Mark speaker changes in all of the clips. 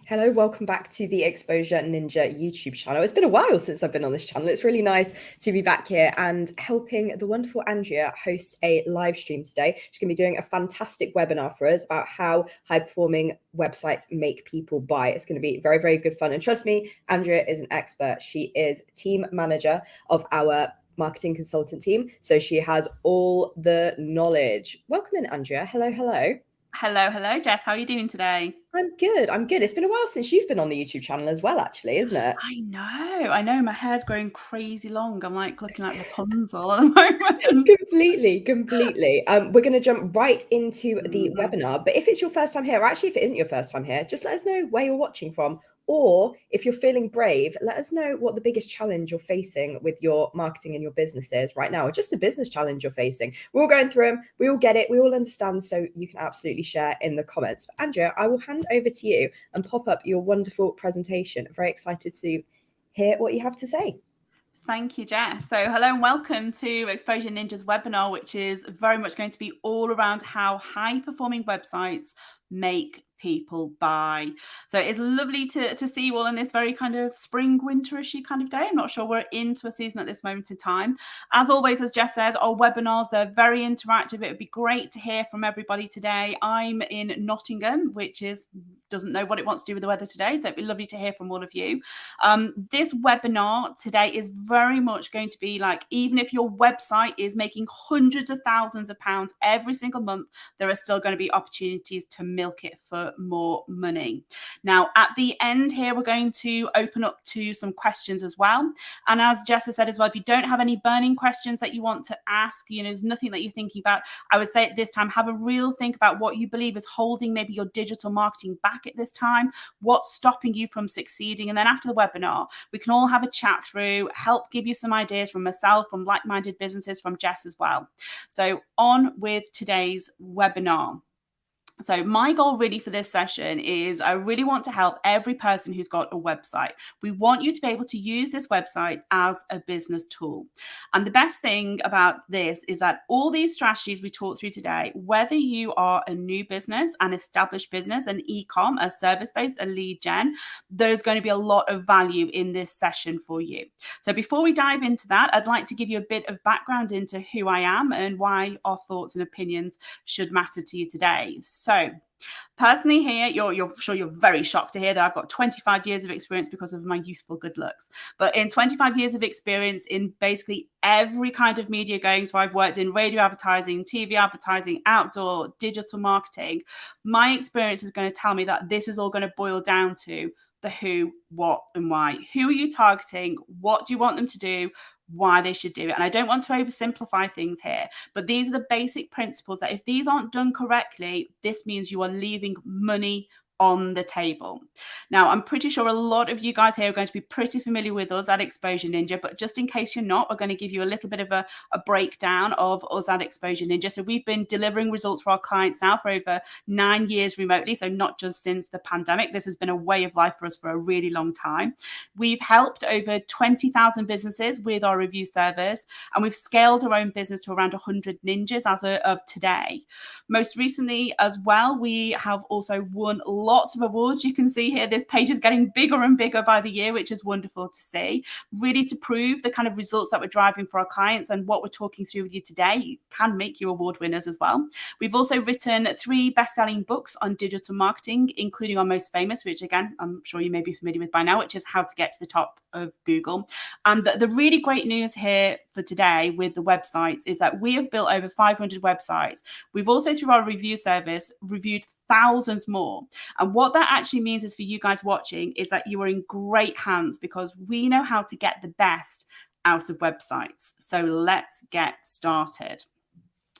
Speaker 1: Hello, welcome back to the Exposure Ninja YouTube channel. It's been a while since I've been on this channel. It's really nice to be back here and helping the wonderful Andrea host a live stream today. She's going to be doing a fantastic webinar for us about how high-performing websites make people buy. It's going to be very, very good fun. And trust me, Andrea is an expert. She is team manager of our marketing consultant team, so she has all the knowledge. Welcome in, Andrea. Hello, hello.
Speaker 2: Hello, Jess. How are you doing today?
Speaker 1: I'm good. It's been a while since you've been on the YouTube channel as well, actually, isn't it?
Speaker 2: I know. My hair's growing crazy long. I'm like looking like Rapunzel at the moment.
Speaker 1: Completely. We're going to jump right into the webinar. But if it's your first time here, or actually if it isn't your first time here, just let us know where you're watching from. Or if you're feeling brave, let us know what the biggest challenge you're facing with your marketing and your business is right now, or just a business challenge you're facing. We're all going through them. We all get it. We all understand. So you can absolutely share in the comments. But Andrea, I will hand over to you and pop up your wonderful presentation. Very excited to hear what you have to say.
Speaker 2: Thank you, Jess. So hello and welcome to Exposure Ninja's webinar, which is very much going to be all around how high-performing websites make people buy. So it's lovely to see you all in this very kind of spring winterishy kind of day. I'm not sure we're into a season at this moment in time. As always, as Jess says, our webinars, they're very interactive. It would be great to hear from everybody today. I'm in Nottingham, which doesn't know what it wants to do with the weather today, so it'd be lovely to hear from all of you. This webinar today is very much going to be like, even if your website is making hundreds of thousands of pounds every single month, there are still going to be opportunities to milk it for more money. Now, at the end here, we're going to open up to some questions as well. And as Jess has said as well, if you don't have any burning questions that you want to ask, there's nothing that you're thinking about, I would say at this time, have a real think about what you believe is holding maybe your digital marketing back at this time, what's stopping you from succeeding. And then after the webinar, we can all have a chat through, help give you some ideas from myself, from like-minded businesses, from Jess as well. So on with today's webinar. So my goal really for this session is I really want to help every person who's got a website. We want you to be able to use this website as a business tool. And the best thing about this is that all these strategies we talked through today, whether you are a new business, an established business, an e-com, a service-based, a lead gen, there's going to be a lot of value in this session for you. So before we dive into that, I'd like to give you a bit of background into who I am and why our thoughts and opinions should matter to you today. So personally here, you're sure you're very shocked to hear that I've got 25 years of experience because of my youthful good looks. But in 25 years of experience in basically every kind of media going, so I've worked in radio advertising, TV advertising, outdoor, digital marketing, my experience is going to tell me that this is all going to boil down to the who, what, and why. Who are you targeting? What do you want them to do? Why they should do it. And I don't want to oversimplify things here, but these are the basic principles that if these aren't done correctly, this means you are leaving money on the table. Now, I'm pretty sure a lot of you guys here are going to be pretty familiar with us at Exposure Ninja, but just in case you're not, we're going to give you a little bit of a breakdown of us at Exposure Ninja. So we've been delivering results for our clients now for over 9 years remotely. So not just since the pandemic, this has been a way of life for us for a really long time. We've helped over 20,000 businesses with our review service, and we've scaled our own business to around 100 ninjas as of today. Most recently as well, we have also won lots of awards. You can see here, this page is getting bigger and bigger by the year, which is wonderful to see. Really to prove the kind of results that we're driving for our clients and what we're talking through with you today can make you award winners as well. We've also written 3 best-selling books on digital marketing, including our most famous, which again, I'm sure you may be familiar with by now, which is How to Get to the Top of Google. And the really great news here for today with the websites is that we have built over 500 websites. We've also, through our review service, reviewed thousands more. And what that actually means is for you guys watching is that you are in great hands because we know how to get the best out of websites. So let's get started.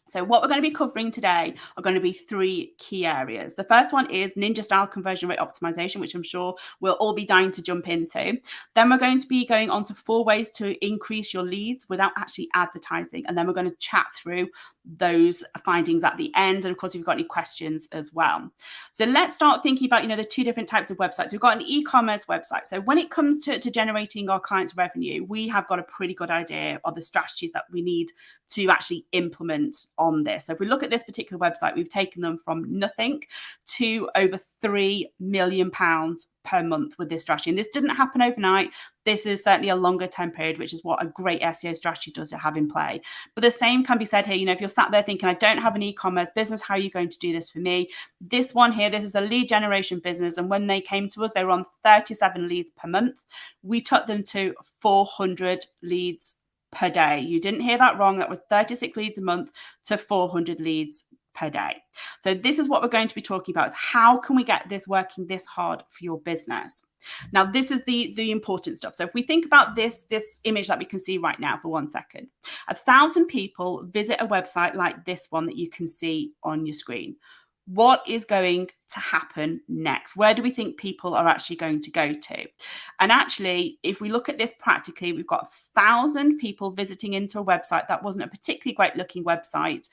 Speaker 2: So what we're going to be covering today are going to be 3 key areas. The first one is Ninja style conversion rate optimization, which I'm sure we'll all be dying to jump into. Then we're going to be going on to 4 ways to increase your leads without actually advertising. And then we're going to chat through those findings at the end. And of course, if you've got any questions as well. So let's start thinking about, the 2 different types of websites. We've got an e-commerce website. So when it comes to generating our clients' revenue, we have got a pretty good idea of the strategies that we need to actually implement on this. So if we look at this particular website, we've taken them from nothing to over £3 million per month with this strategy. And this didn't happen overnight. This is certainly a longer term period, which is what a great SEO strategy does to have in play. But the same can be said here. If you're sat there thinking, I don't have an e-commerce business, how are you going to do this for me? This one here, this is a lead generation business. And when they came to us, they were on 37 leads per month. We took them to 400 leads per day. You didn't hear that wrong. That was 36 leads a month to 400 leads per day. So this is what we're going to be talking about, is how can we get this working this hard for your business? Now, this is the important stuff. So if we think about this image that we can see right now for 1 second, 1,000 people visit a website like this one that you can see on your screen. What is going to happen next? Where do we think people are actually going to go to? And actually, if we look at this practically, we've got 1,000 people visiting into a website that wasn't a particularly great looking website.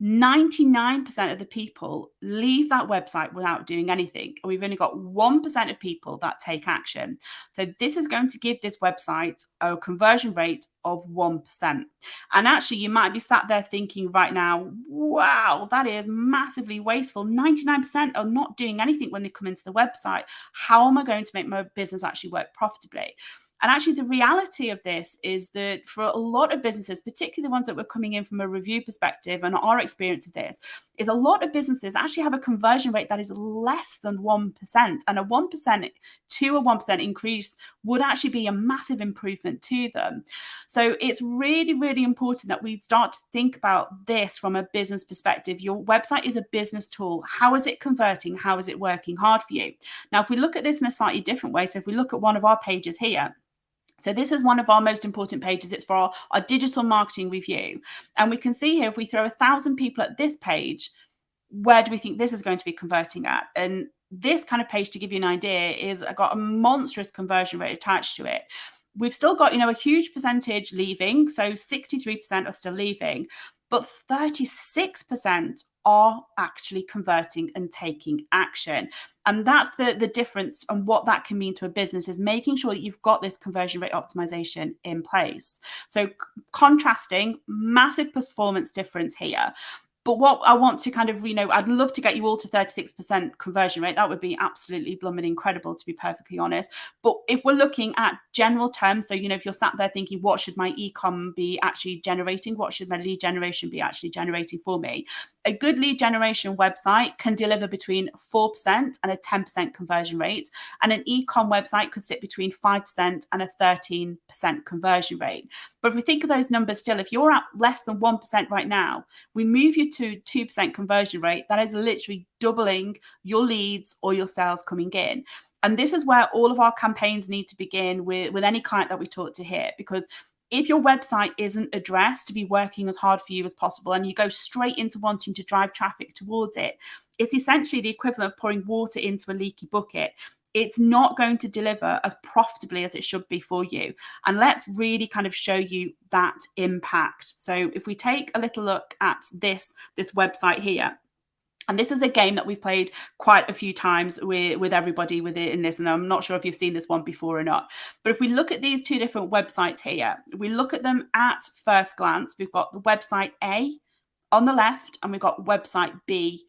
Speaker 2: 99% of the people leave that website without doing anything. And we've only got 1% of people that take action. So this is going to give this website a conversion rate of 1%. And actually, you might be sat there thinking right now, wow, that is massively wasteful. 99% are not doing anything when they come into the website. How am I going to make my business actually work profitably? And actually, the reality of this is that for a lot of businesses, particularly the ones that were coming in from a review perspective, and our experience of this is a lot of businesses actually have a conversion rate that is less than 1%. And a 1% to a 1% increase would actually be a massive improvement to them. So it's really, really important that we start to think about this from a business perspective. Your website is a business tool. How is it converting? How is it working hard for you? Now, if we look at this in a slightly different way, so if we look at one of our pages here, so this is one of our most important pages. It's for our digital marketing review. And we can see here, if we throw 1,000 people at this page, where do we think this is going to be converting at? And this kind of page, to give you an idea, is got a monstrous conversion rate attached to it. We've still got, a huge percentage leaving. So 63% are still leaving, but 36% are actually converting and taking action. And that's the difference, and what that can mean to a business is making sure that you've got this conversion rate optimization in place. So contrasting, massive performance difference here. But what I want to kind of, I'd love to get you all to 36% conversion rate. That would be absolutely blooming incredible, to be perfectly honest. But if we're looking at general terms, so, if you're sat there thinking, what should my e-com be actually generating? What should my lead generation be actually generating for me? A good lead generation website can deliver between 4% and a 10% conversion rate. And an e-com website could sit between 5% and a 13% conversion rate. But if we think of those numbers still, if you're at less than 1% right now, we move you to 2% conversion rate. That is literally doubling your leads or your sales coming in. And this is where all of our campaigns need to begin with any client that we talk to here, because if your website isn't addressed to be working as hard for you as possible, and you go straight into wanting to drive traffic towards it, it's essentially the equivalent of pouring water into a leaky bucket. It's not going to deliver as profitably as it should be for you. And let's really kind of show you that impact. So if we take a little look at this website here, and this is a game that we've played quite a few times with everybody with it in this, and I'm not sure if you've seen this one before or not. But if we look at these two different websites here, we look at them at first glance. We've got the website A on the left, and we've got website B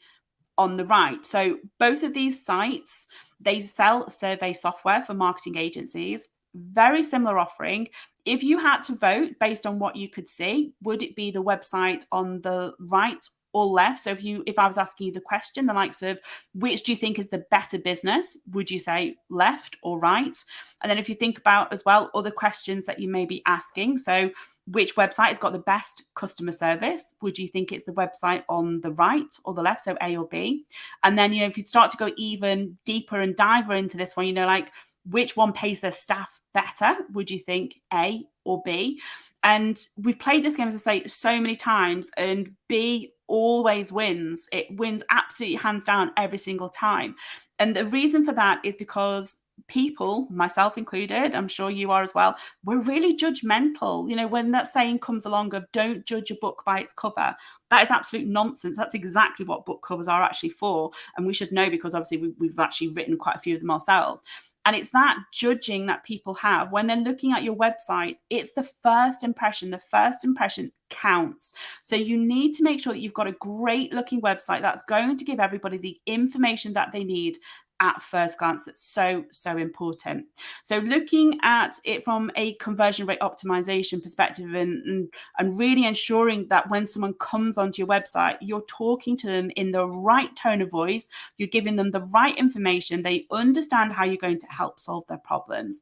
Speaker 2: on the right. So both of these sites, they sell survey software for marketing agencies. Very similar offering. If you had to vote based on what you could see, would it be the website on the right or left? So if I was asking you the question, the likes of which do you think is the better business, would you say left or right? And then if you think about as well other questions that you may be asking, so which website has got the best customer service? Would you think it's the website on the right or the left, so A or B? And then, if you start to go even deeper and dive into this one, like which one pays their staff better? Would you think A or B? And we've played this game, as I say, so many times, and B always wins. It wins absolutely hands down every single time. And the reason for that is because people, myself included, I'm sure you are as well, we're really judgmental. When that saying comes along of don't judge a book by its cover, that is absolute nonsense. That's exactly what book covers are actually for. And we should know, because obviously we've actually written quite a few of them ourselves. And it's that judging that people have when they're looking at your website. It's the first impression. The first impression counts. So you need to make sure that you've got a great looking website that's going to give everybody the information that they need at first glance. That's so important. So looking at it from a conversion rate optimization perspective, and really ensuring that when someone comes onto your website, you're talking to them in the right tone of voice, you're giving them the right information, they understand how you're going to help solve their problems.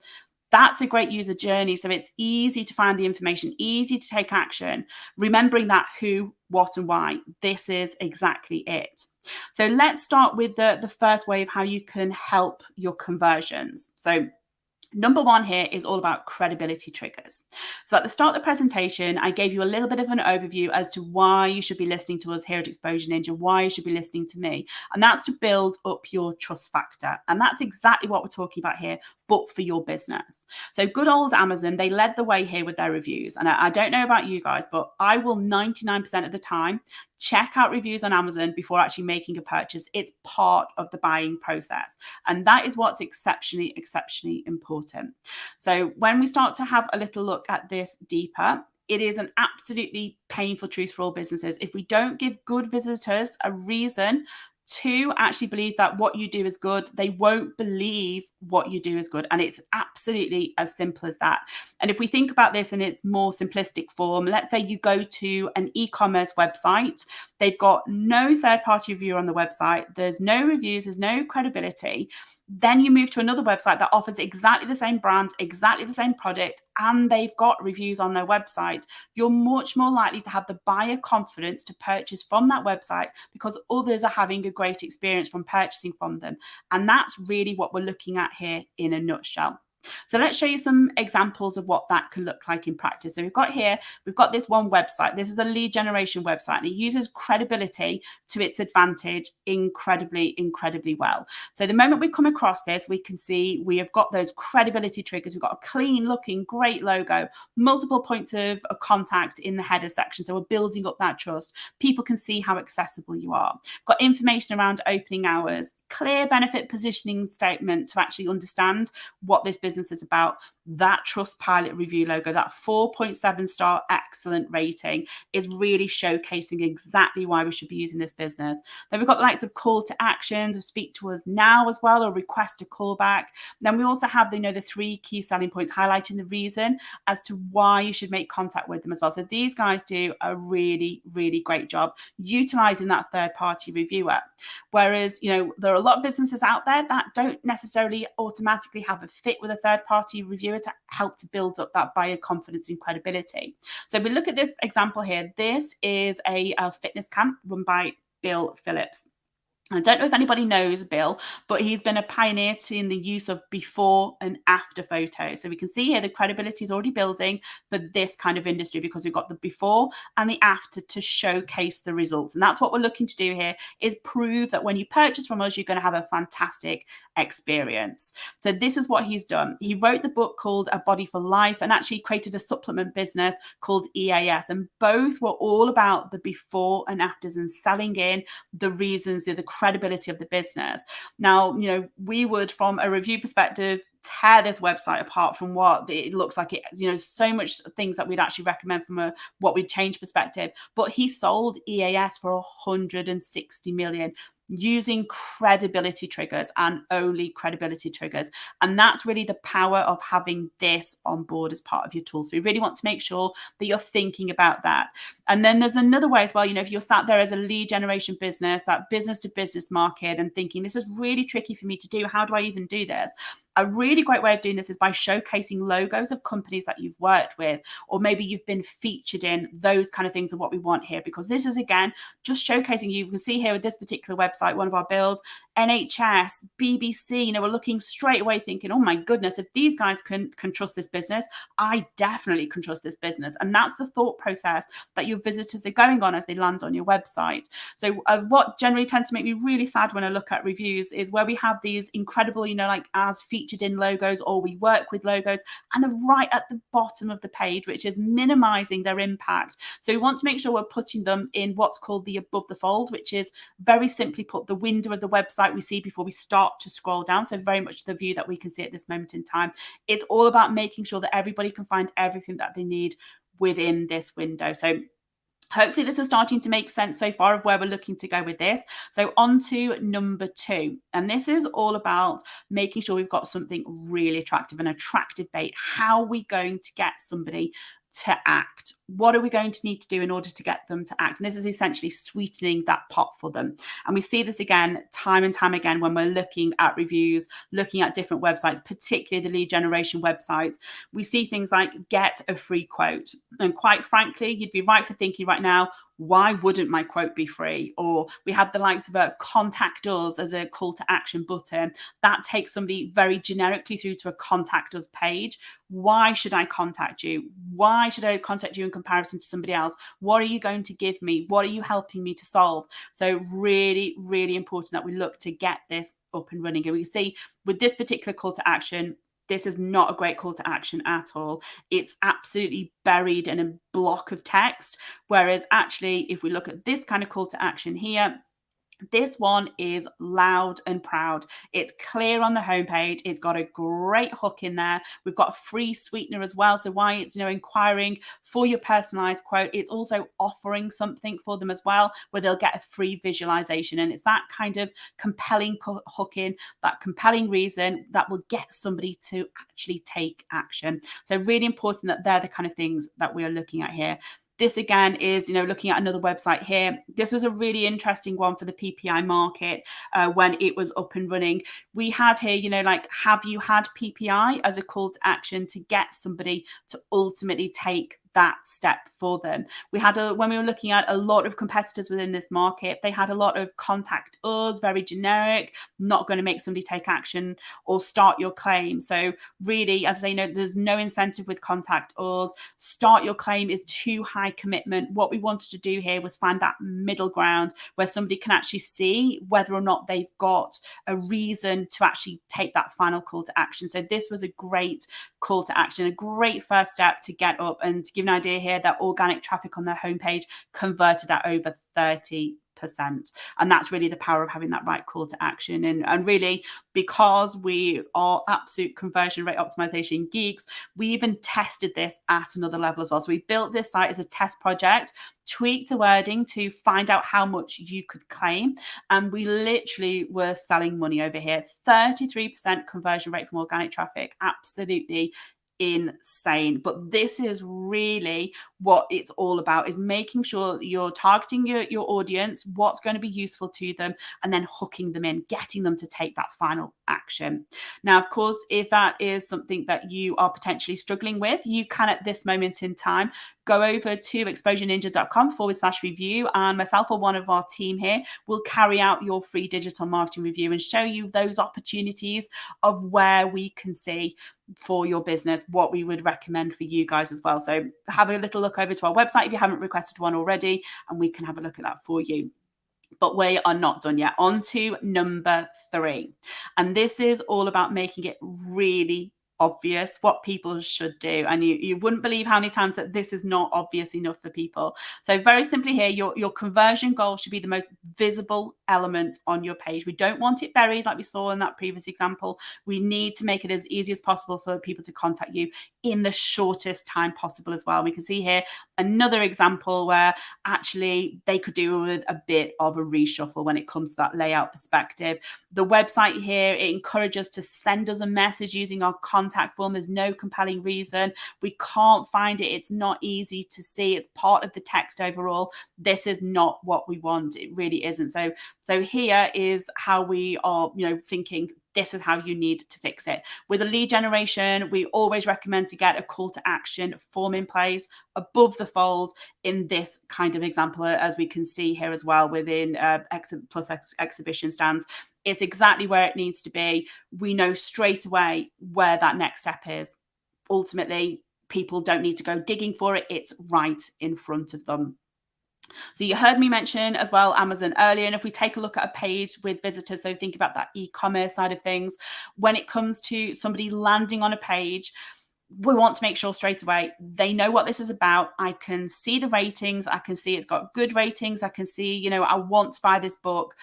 Speaker 2: That's a great user journey. So it's easy to find the information, easy to take action, remembering that who, what, and why. This is exactly it. So let's start with the first way of how you can help your conversions. So number one here is all about credibility triggers. So at the start of the presentation, I gave you a little bit of an overview as to why you should be listening to us here at Exposure Ninja, why you should be listening to me. And that's to build up your trust factor. And that's exactly what we're talking about here, but for your business. So good old Amazon, they led the way here with their reviews. And I don't know about you guys, but I will 99% of the time check out reviews on Amazon before actually making a purchase. It's part of the buying process. And that is what's exceptionally important. So when we start to have a little look at this deeper, it is an absolutely painful truth for all businesses. If we don't give good visitors a reason to actually believe that what you do is good, they won't believe what you do is good. And it's absolutely as simple as that. And if we think about this in its more simplistic form, let's say you go to an e-commerce website, they've got no third-party reviewer on the website, there's no reviews, there's no credibility. Then you move to another website that offers exactly the same brand, exactly the same product, and they've got reviews on their website. You're much more likely to have the buyer confidence to purchase from that website because others are having a great experience from purchasing from them. And that's really what we're looking at here in a nutshell. So let's show you some examples of what that can look like in practice. So we've got this one website. This is a lead generation website, and it uses credibility to its advantage incredibly well. So the moment we come across this, we can see we have got those credibility triggers. We've got a clean looking, great logo, multiple points of contact in the header section. So we're building up that trust. People can see how accessible you are. We've got information around opening hours, clear benefit positioning statement to actually understand what this business is about. That Trustpilot review logo, that 4.7 star excellent rating is really showcasing exactly why we should be using this business. Then we've got the likes of call to actions, or speak to us now as well, or request a callback. Then we also have the 3 key selling points highlighting the reason as to why you should make contact with them as well. So these guys do a really great job utilizing that third party reviewer. Whereas, there are a lot of businesses out there that don't necessarily automatically have a fit with a third party reviewer to help to build up that buyer confidence and credibility. So if we look at this example here, this is a fitness camp run by Bill Phillips. I don't know if anybody knows Bill, but he's been a pioneer in the use of before and after photos. So we can see here the credibility is already building for this kind of industry because we've got the before and the after to showcase the results. And that's what we're looking to do here, is prove that when you purchase from us, you're going to have a fantastic experience. So this is what he's done. He wrote the book called A Body for Life and actually created a supplement business called EAS. And both were all about the before and afters and selling in the reasons, the credibility of the business. Now, we would, from a review perspective, tear this website apart from what it looks like. It, so much things that we'd actually recommend from a what we'd change perspective. But he sold EAS for 160 million using credibility triggers and only credibility triggers. And that's really the power of having this on board as part of your tool. So we really want to make sure that you're thinking about that. And then there's another way as well, if you're sat there as a lead generation business, that business to business market, and thinking this is really tricky for me to do, how do I even do this? A really great way of doing this is by showcasing logos of companies that you've worked with, or maybe you've been featured in. Those kind of things are what we want here, because this is, again, just showcasing you. You can see here with this particular website, one of our builds, NHS, BBC, we're looking straight away thinking, oh my goodness, if these guys can trust this business, I definitely can trust this business. And that's the thought process that your visitors are going on as they land on your website. So what generally tends to make me really sad when I look at reviews is where we have these incredible, like as featured in logos, or we work with logos, and they're right at the bottom of the page, which is minimizing their impact. So we want to make sure we're putting them in what's called the above the fold, which is very simply basically put the window of the website we see before we start to scroll down. So very much the view that we can see at this moment in time. It's all about making sure that everybody can find everything that they need within this window. So hopefully this is starting to make sense so far of where we're looking to go with this. So on to number 2. And this is all about making sure we've got something really attractive, an attractive bait. How are we going to get somebody to act? What are we going to need to do in order to get them to act? And this is essentially sweetening that pot for them. And we see this again, time and time again, when we're looking at reviews, looking at different websites, particularly the lead generation websites. We see things like get a free quote. And quite frankly, you'd be right for thinking right now, why wouldn't my quote be free? Or we have the likes of a contact us as a call to action button. That takes somebody very generically through to a contact us page. Why should I contact you? Why should I contact you in comparison to somebody else? What are you going to give me? What are you helping me to solve? So really, really important that we look to get this up and running. And we can see with this particular call to action, this is not a great call to action at all. It's absolutely buried in a block of text. Whereas actually, if we look at this kind of call to action here, this one is loud and proud. It's clear on the homepage. It's got a great hook in there. We've got a free sweetener as well. So why it's, inquiring for your personalized quote, it's also offering something for them as well, where they'll get a free visualization. And it's that kind of compelling hook in, that compelling reason that will get somebody to actually take action. So really important that they're the kind of things that we are looking at here. This again is, looking at another website here. This was a really interesting one for the PPI market when it was up and running. We have here, have you had PPI as a call to action to get somebody to ultimately take that step for them. We had when we were looking at a lot of competitors within this market, they had a lot of contact us, very generic, not going to make somebody take action or start your claim. So really, as they know, there's no incentive with contact us. Start your claim is too high commitment. What we wanted to do here was find that middle ground where somebody can actually see whether or not they've got a reason to actually take that final call to action. So this was a great call to action, a great first step to get up. And to give an idea here, that organic traffic on their homepage converted at over 30%. And that's really the power of having that right call to action. And really, because we are absolute conversion rate optimization geeks, we even tested this at another level as well. So we built this site as a test project, tweaked the wording to find out how much you could claim. And we literally were selling money over here. 33% conversion rate from organic traffic. Absolutely insane. But this is really what it's all about, is making sure that you're targeting your audience, what's going to be useful to them, and then hooking them in, getting them to take that final action. Now, of course, if that is something that you are potentially struggling with, you can at this moment in time go over to exposureninja.com/review, and myself or one of our team here will carry out your free digital marketing review and show you those opportunities of where we can see for your business what we would recommend for you guys as well. So have a little look over to our website if you haven't requested one already, and we can have a look at that for you. But we are not done yet. On to number 3. And this is all about making it really obvious what people should do. And you wouldn't believe how many times that this is not obvious enough for people. So very simply here, your conversion goal should be the most visible element on your page. We don't want it buried like we saw in that previous example. We need to make it as easy as possible for people to contact you in the shortest time possible as well. We can see here another example where actually they could do with a bit of a reshuffle when it comes to that layout perspective. The website here, it encourages us to send us a message using our contact form. There's no compelling reason. We can't find it. It's not easy to see. It's part of the text overall. This is not what we want. It really isn't. So here is how we are, thinking this is how you need to fix it. With a lead generation, we always recommend to get a call to action form in place above the fold in this kind of example, as we can see here as well within exhibition stands. It's exactly where it needs to be. We know straight away where that next step is. Ultimately, people don't need to go digging for it. It's right in front of them. So you heard me mention as well Amazon earlier, and if we take a look at a page with visitors, so think about that e-commerce side of things, when it comes to somebody landing on a page, we want to make sure straight away they know what this is about. I can see the ratings. I can see it's got good ratings. I can see, I want to buy this book.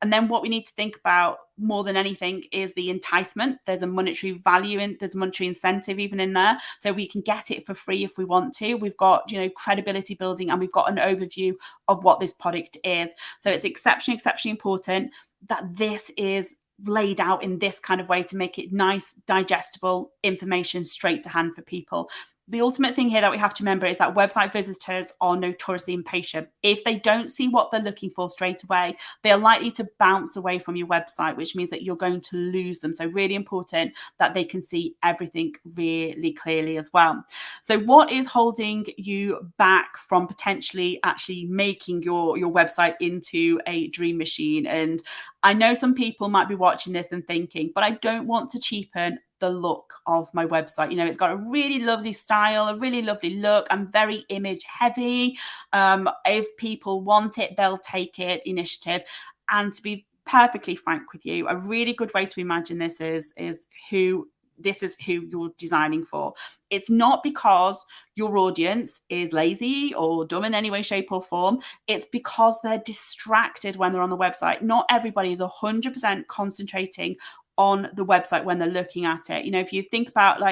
Speaker 2: And then what we need to think about more than anything is the enticement. There's a monetary value in, there's a monetary incentive even in there. So we can get it for free if we want to. We've got, credibility building, and we've got an overview of what this product is. So it's exceptionally important that this is laid out in this kind of way to make it nice, digestible information straight to hand for people. The ultimate thing here that we have to remember is that website visitors are notoriously impatient. If they don't see what they're looking for straight away, they're likely to bounce away from your website, which means that you're going to lose them. So really important that they can see everything really clearly as well. So what is holding you back from potentially actually making your website into a dream machine? And I know some people might be watching this and thinking, but I don't want to cheapen the look of my website. It's got a really lovely style, a really lovely look. I'm very image heavy. If people want it, they'll take it initiative. And to be perfectly frank with you, a really good way to imagine this is who you're designing for. It's not because your audience is lazy or dumb in any way, shape, or form. It's because they're distracted when they're on the website. Not everybody is 100% concentrating on the website when they're looking at it. If you think about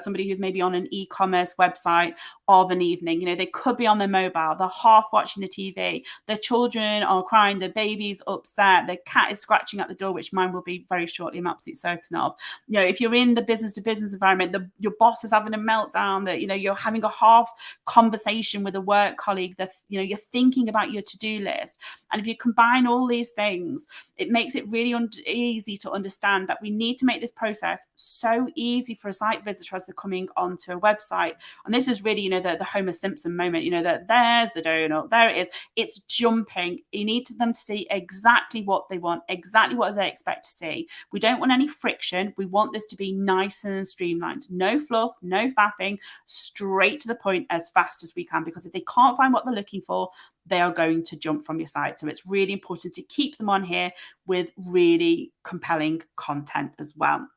Speaker 2: somebody who's maybe on an e-commerce website of an evening, they could be on their mobile, they're half watching the TV, their children are crying, their baby's upset, their cat is scratching at the door, which mine will be very shortly, I'm absolutely certain of. If you're in the business to business environment, your boss is having a meltdown, that you're having a half conversation with a work colleague, that you're thinking about your to-do list. And if you combine all these things, it makes it really easy to understand that we need to make this process so easy for a site visitor as they're coming onto a website. And this is really, the Homer Simpson moment, that there's the donut, there it is. It's jumping. You need them to see exactly what they want, exactly what they expect to see. We don't want any friction. We want this to be nice and streamlined. No fluff, no faffing, straight to the point as fast as we can, because if they can't find what they're looking for, they are going to jump from your site. So it's really important to keep them on here with really compelling content as well.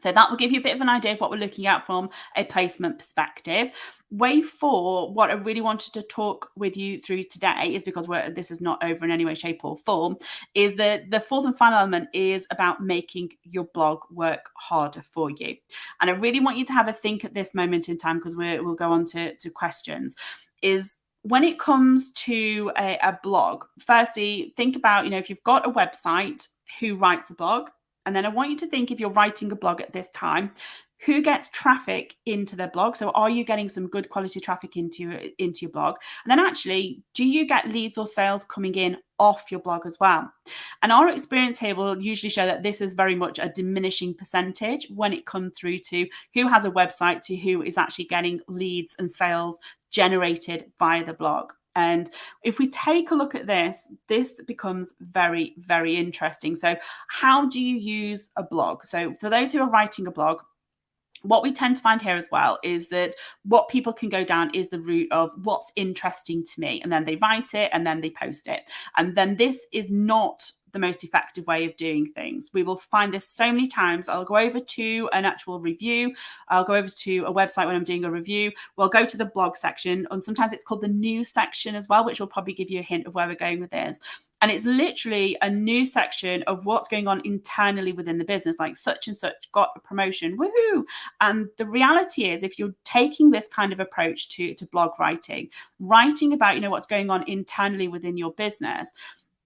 Speaker 2: So that will give you a bit of an idea of what we're looking at from a placement perspective. Wave 4, what I really wanted to talk with you through today is, because this is not over in any way, shape or form, is that the fourth and final element is about making your blog work harder for you. And I really want you to have a think at this moment in time, because we'll go on to questions, is when it comes to a blog, firstly, think about, if you've got a website, who writes a blog? And then I want you to think, if you're writing a blog at this time, who gets traffic into their blog? So are you getting some good quality traffic into your blog? And then actually, do you get leads or sales coming in off your blog as well? And our experience here will usually show that this is very much a diminishing percentage when it comes through to who has a website to who is actually getting leads and sales generated via the blog. And if we take a look at this, this becomes very, very interesting. So how do you use a blog? So for those who are writing a blog, what we tend to find here as well is that what people can go down is the route of what's interesting to me, and then they write it and then they post it. And then this is not the most effective way of doing things. We will find this so many times. I'll go over to an actual review. I'll go over to a website when I'm doing a review. We'll go to the blog section, and sometimes it's called the news section as well, which will probably give you a hint of where we're going with this. And it's literally a news section of what's going on internally within the business, like such and such got a promotion, woohoo. And the reality is, if you're taking this kind of approach to blog writing about, what's going on internally within your business,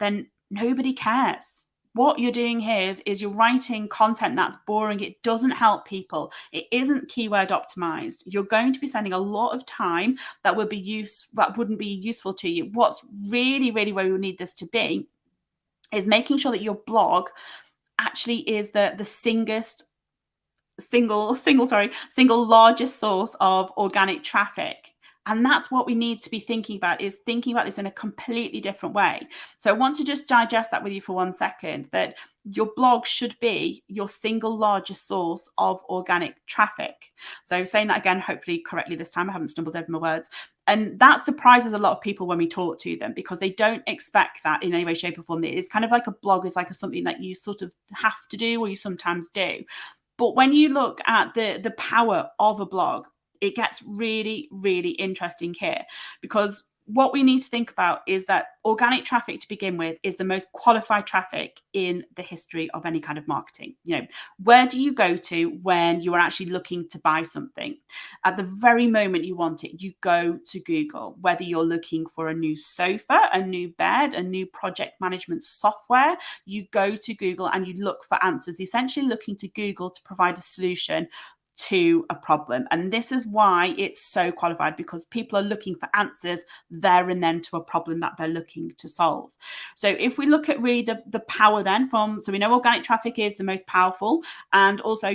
Speaker 2: then nobody cares. What you're doing here is you're writing content that's boring. It doesn't help people. It isn't keyword optimized. You're going to be spending a lot of time that wouldn't be useful to you. What's really, really where we need this to be is making sure that your blog actually is the single largest source of organic traffic. And that's what we need to be thinking about, is thinking about this in a completely different way. So I want to just digest that with you for 1 second, that your blog should be your single largest source of organic traffic. So saying that again, hopefully correctly this time, I haven't stumbled over my words. And that surprises a lot of people when we talk to them, because they don't expect that in any way, shape or form. It's kind of like a blog is like something that you sort of have to do, or you sometimes do. But when you look at the power of a blog, it gets really, really interesting here, because what we need to think about is that organic traffic to begin with is the most qualified traffic in the history of any kind of marketing. Where do you go to when you are actually looking to buy something? At the very moment you want it, you go to Google. Whether you're looking for a new sofa, a new bed, a new project management software, you go to Google and you look for answers, essentially looking to Google to provide a solution to a problem. And this is why it's so qualified, because people are looking for answers there and then to a problem that they're looking to solve. So if we look at really the power then so we know organic traffic is the most powerful, and also,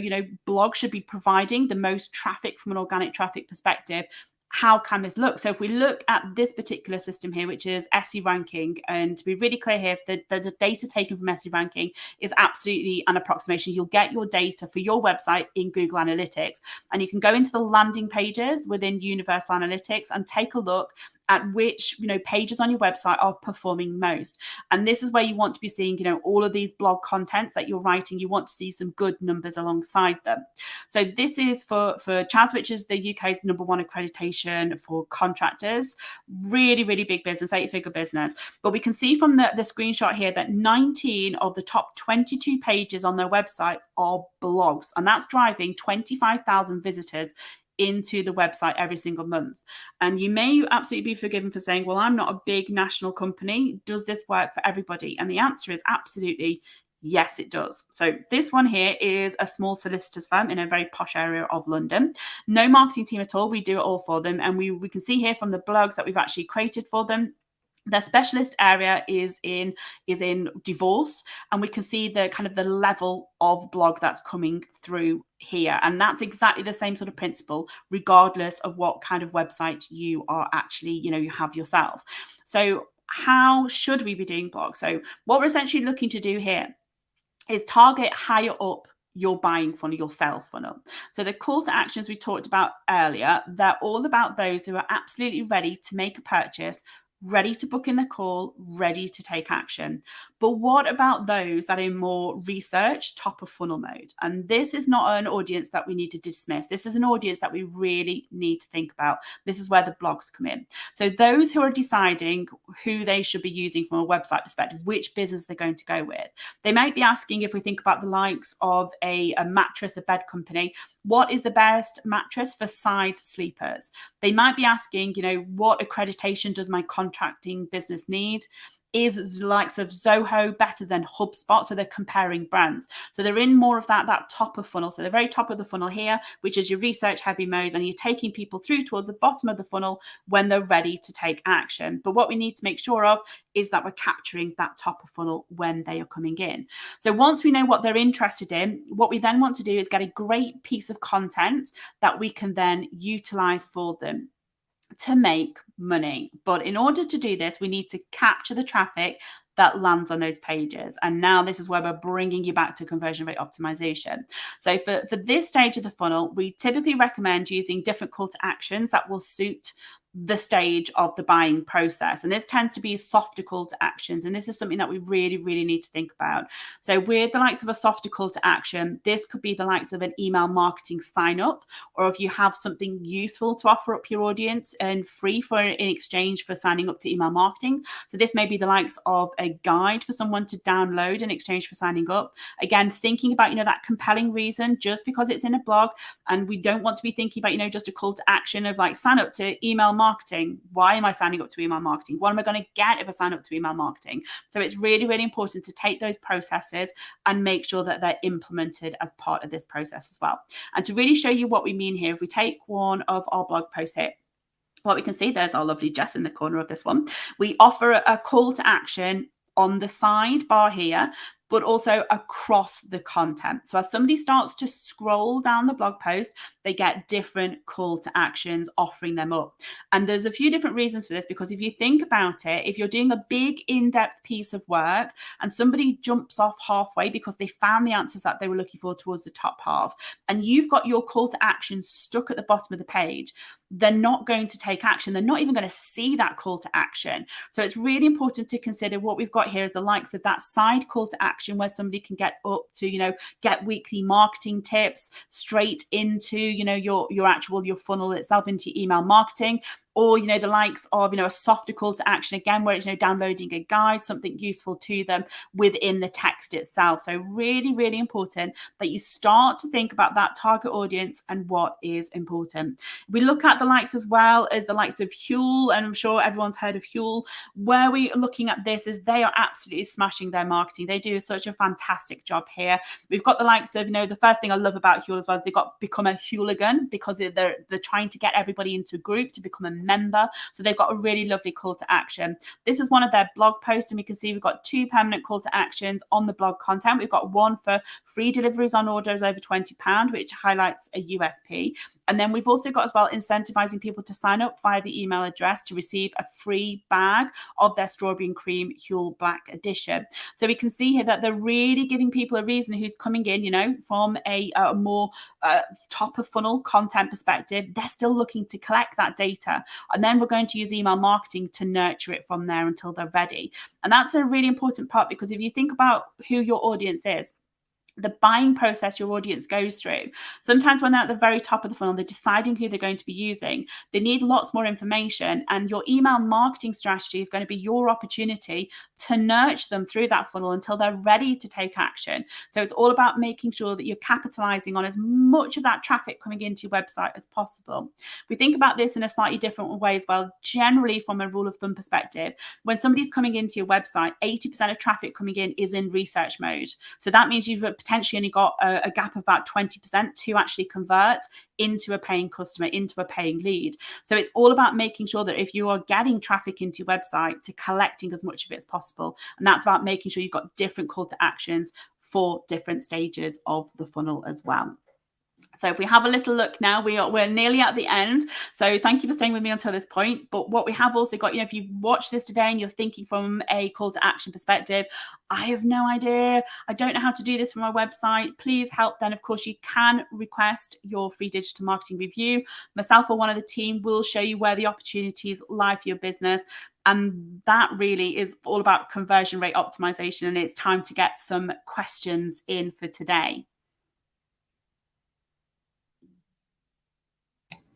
Speaker 2: blogs should be providing the most traffic from an organic traffic perspective. How can this look? So if we look at this particular system here, which is SE ranking, and to be really clear here, the data taken from SE ranking is absolutely an approximation. You'll get your data for your website in Google Analytics, and you can go into the landing pages within Universal Analytics and take a look at which pages on your website are performing most. And this is where you want to be seeing all of these blog contents that you're writing. You want to see some good numbers alongside them. So this is for CTAs, which is the UK's #1 accreditation for contractors. Really, really big business, 8-figure business. But we can see from the screenshot here that 19 of the top 22 pages on their website are blogs, and that's driving 25,000 visitors into the website every single month. And you may absolutely be forgiven for saying, well, I'm not a big national company. Does this work for everybody? And the answer is absolutely yes, it does. So this one here is a small solicitors firm in a very posh area of London. No marketing team at all. We do it all for them. And we can see here from the blogs that we've actually created for them, their specialist area is in divorce, and we can see the kind of the level of blog that's coming through here. And that's exactly the same sort of principle, regardless of what kind of website you are actually, you have yourself. So how should we be doing blogs? So what we're essentially looking to do here is target higher up your buying funnel, your sales funnel. So the call to actions we talked about earlier, they're all about those who are absolutely ready to make a purchase, ready to book in the call, ready to take action. But what about those that are in more research, top of funnel mode? And this is not an audience that we need to dismiss. This is an audience that we really need to think about. This is where the blogs come in. So those who are deciding who they should be using from a website perspective, which business they're going to go with, they might be asking, if we think about the likes of a mattress, a bed company, what is the best mattress for side sleepers? They might be asking, what accreditation does my contracting business need? Is the likes of Zoho better than HubSpot? So they're comparing brands. So they're in more of that top of funnel. So the very top of the funnel here, which is your research heavy mode, and you're taking people through towards the bottom of the funnel when they're ready to take action. But what we need to make sure of is that we're capturing that top of funnel when they are coming in. So once we know what they're interested in, what we then want to do is get a great piece of content that we can then utilize for them to make money. But in order to do this, we need to capture the traffic that lands on those pages. And now this is where we're bringing you back to conversion rate optimization. So for this stage of the funnel, we typically recommend using different call to actions that will suit the stage of the buying process. And this tends to be softer call to actions. And this is something that we really, really need to think about. So with the likes of a softer call to action, this could be the likes of an email marketing sign up, or if you have something useful to offer up your audience and free in exchange for signing up to email marketing. So this may be the likes of a guide for someone to download in exchange for signing up. Again, thinking about, that compelling reason just because it's in a blog. And we don't want to be thinking about, just a call to action of like sign up to email marketing. Why am I signing up to email marketing? What am I going to get if I sign up to email marketing? So it's really, really important to take those processes and make sure that they're implemented as part of this process as well. And to really show you what we mean here, if we take one of our blog posts here, what we can see, there's our lovely Jess in the corner of this one. We offer a call to action on the sidebar here, but also across the content. So as somebody starts to scroll down the blog post, they get different call to actions offering them up. And there's a few different reasons for this, because if you think about it, if you're doing a big in-depth piece of work and somebody jumps off halfway because they found the answers that they were looking for towards the top half, and you've got your call to action stuck at the bottom of the page, they're not going to take action. They're not even going to see that call to action. So it's really important to consider what we've got here is the likes of that side call to action where somebody can get up to, get weekly marketing tips straight into your funnel itself, into your email marketing, or the likes of a softer call to action, again, where it's downloading a guide, something useful to them within the text itself. So really, really important that you start to think about that target audience and what is important. We look at the likes as well as the likes of Huel, and I'm sure everyone's heard of Huel. Where we're looking at this is they are absolutely smashing their marketing. They do such a fantastic job here. We've got the likes of, the first thing I love about Huel as well, they've got become a hooligan, because they're trying to get everybody into a group to become a member. So they've got a really lovely call to action. This is one of their blog posts, and we can see we've got 2 permanent call to actions on the blog content. We've got one for free deliveries on orders over £20, which highlights a USP. And then we've also got as well incentivizing people to sign up via the email address to receive a free bag of their strawberry and cream Huel Black Edition. So we can see here that they're really giving people a reason who's coming in, from a more top of funnel content perspective. They're still looking to collect that data. And then we're going to use email marketing to nurture it from there until they're ready. And that's a really important part, because if you think about who your audience is, the buying process your audience goes through. Sometimes when they're at the very top of the funnel, they're deciding who they're going to be using. They need lots more information, and your email marketing strategy is going to be your opportunity to nurture them through that funnel until they're ready to take action. So it's all about making sure that you're capitalizing on as much of that traffic coming into your website as possible. We think about this in a slightly different way as well. Generally, from a rule of thumb perspective, when somebody's coming into your website, 80% of traffic coming in is in research mode. So that means you've potentially only got a gap of about 20% to actually convert into a paying customer, into a paying lead. So it's all about making sure that if you are getting traffic into your website, to collecting as much of it as possible. And that's about making sure you've got different call to actions for different stages of the funnel as well. So if we have a little look now, we're nearly at the end. So thank you for staying with me until this point. But what we have also got, if you've watched this today and you're thinking from a call to action perspective, I have no idea, I don't know how to do this for my website, please help, then of course you can request your free digital marketing review. Myself or one of the team will show you where the opportunities lie for your business. And that really is all about conversion rate optimization. And it's time to get some questions in for today.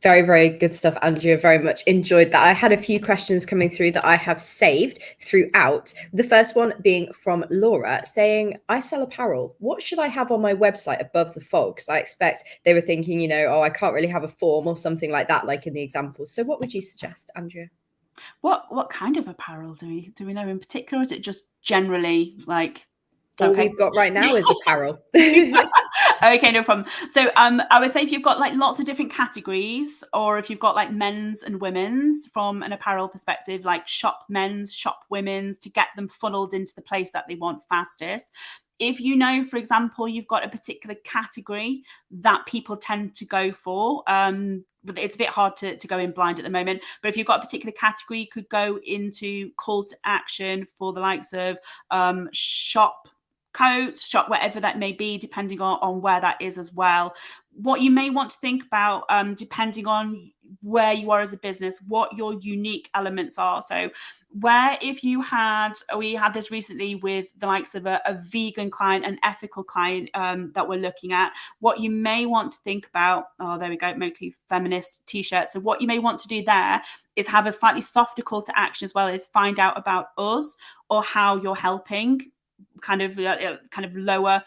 Speaker 1: Very, very good stuff, Andrea. Very much enjoyed that. I had a few questions coming through that I have saved throughout. The first one being from Laura saying, I sell apparel. What should I have on my website above the fold? Because I expect they were thinking, I can't really have a form or something like that, like in the example. So what would you suggest, Andrea?
Speaker 2: What kind of apparel do we know in particular? Or is it just generally like...
Speaker 1: All we've got right now is apparel.
Speaker 2: Okay, no problem. So I would say if you've got like lots of different categories, or if you've got like men's and women's from an apparel perspective, like shop men's, shop women's, to get them funneled into the place that they want fastest. If for example, you've got a particular category that people tend to go for, it's a bit hard to go in blind at the moment, but if you've got a particular category, you could go into call to action for the likes of shop coats, shop whatever that may be, depending on where that is as well. What you may want to think about, depending on where you are as a business, what your unique elements are. So where we had this recently with the likes of a vegan client, an ethical client that we're looking at, what you may want to think about, there we go, mostly feminist t-shirts. So what you may want to do there is have a slightly softer call to action as well, as find out about us or how you're helping kind of lower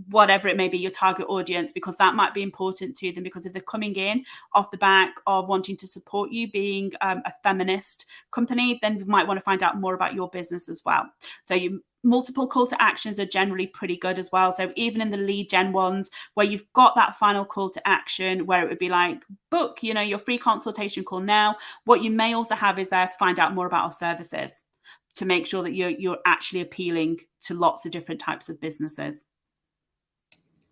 Speaker 2: whatever it may be your target audience, because that might be important to them, because if they're coming in off the back of wanting to support you being a feminist company, then you might want to find out more about your business as well. So multiple call to actions are generally pretty good as well. So even in the lead gen ones where you've got that final call to action where it would be like, book your free consultation call now, what you may also have is there, find out more about our services, to make sure that you're actually appealing to lots of different types of businesses.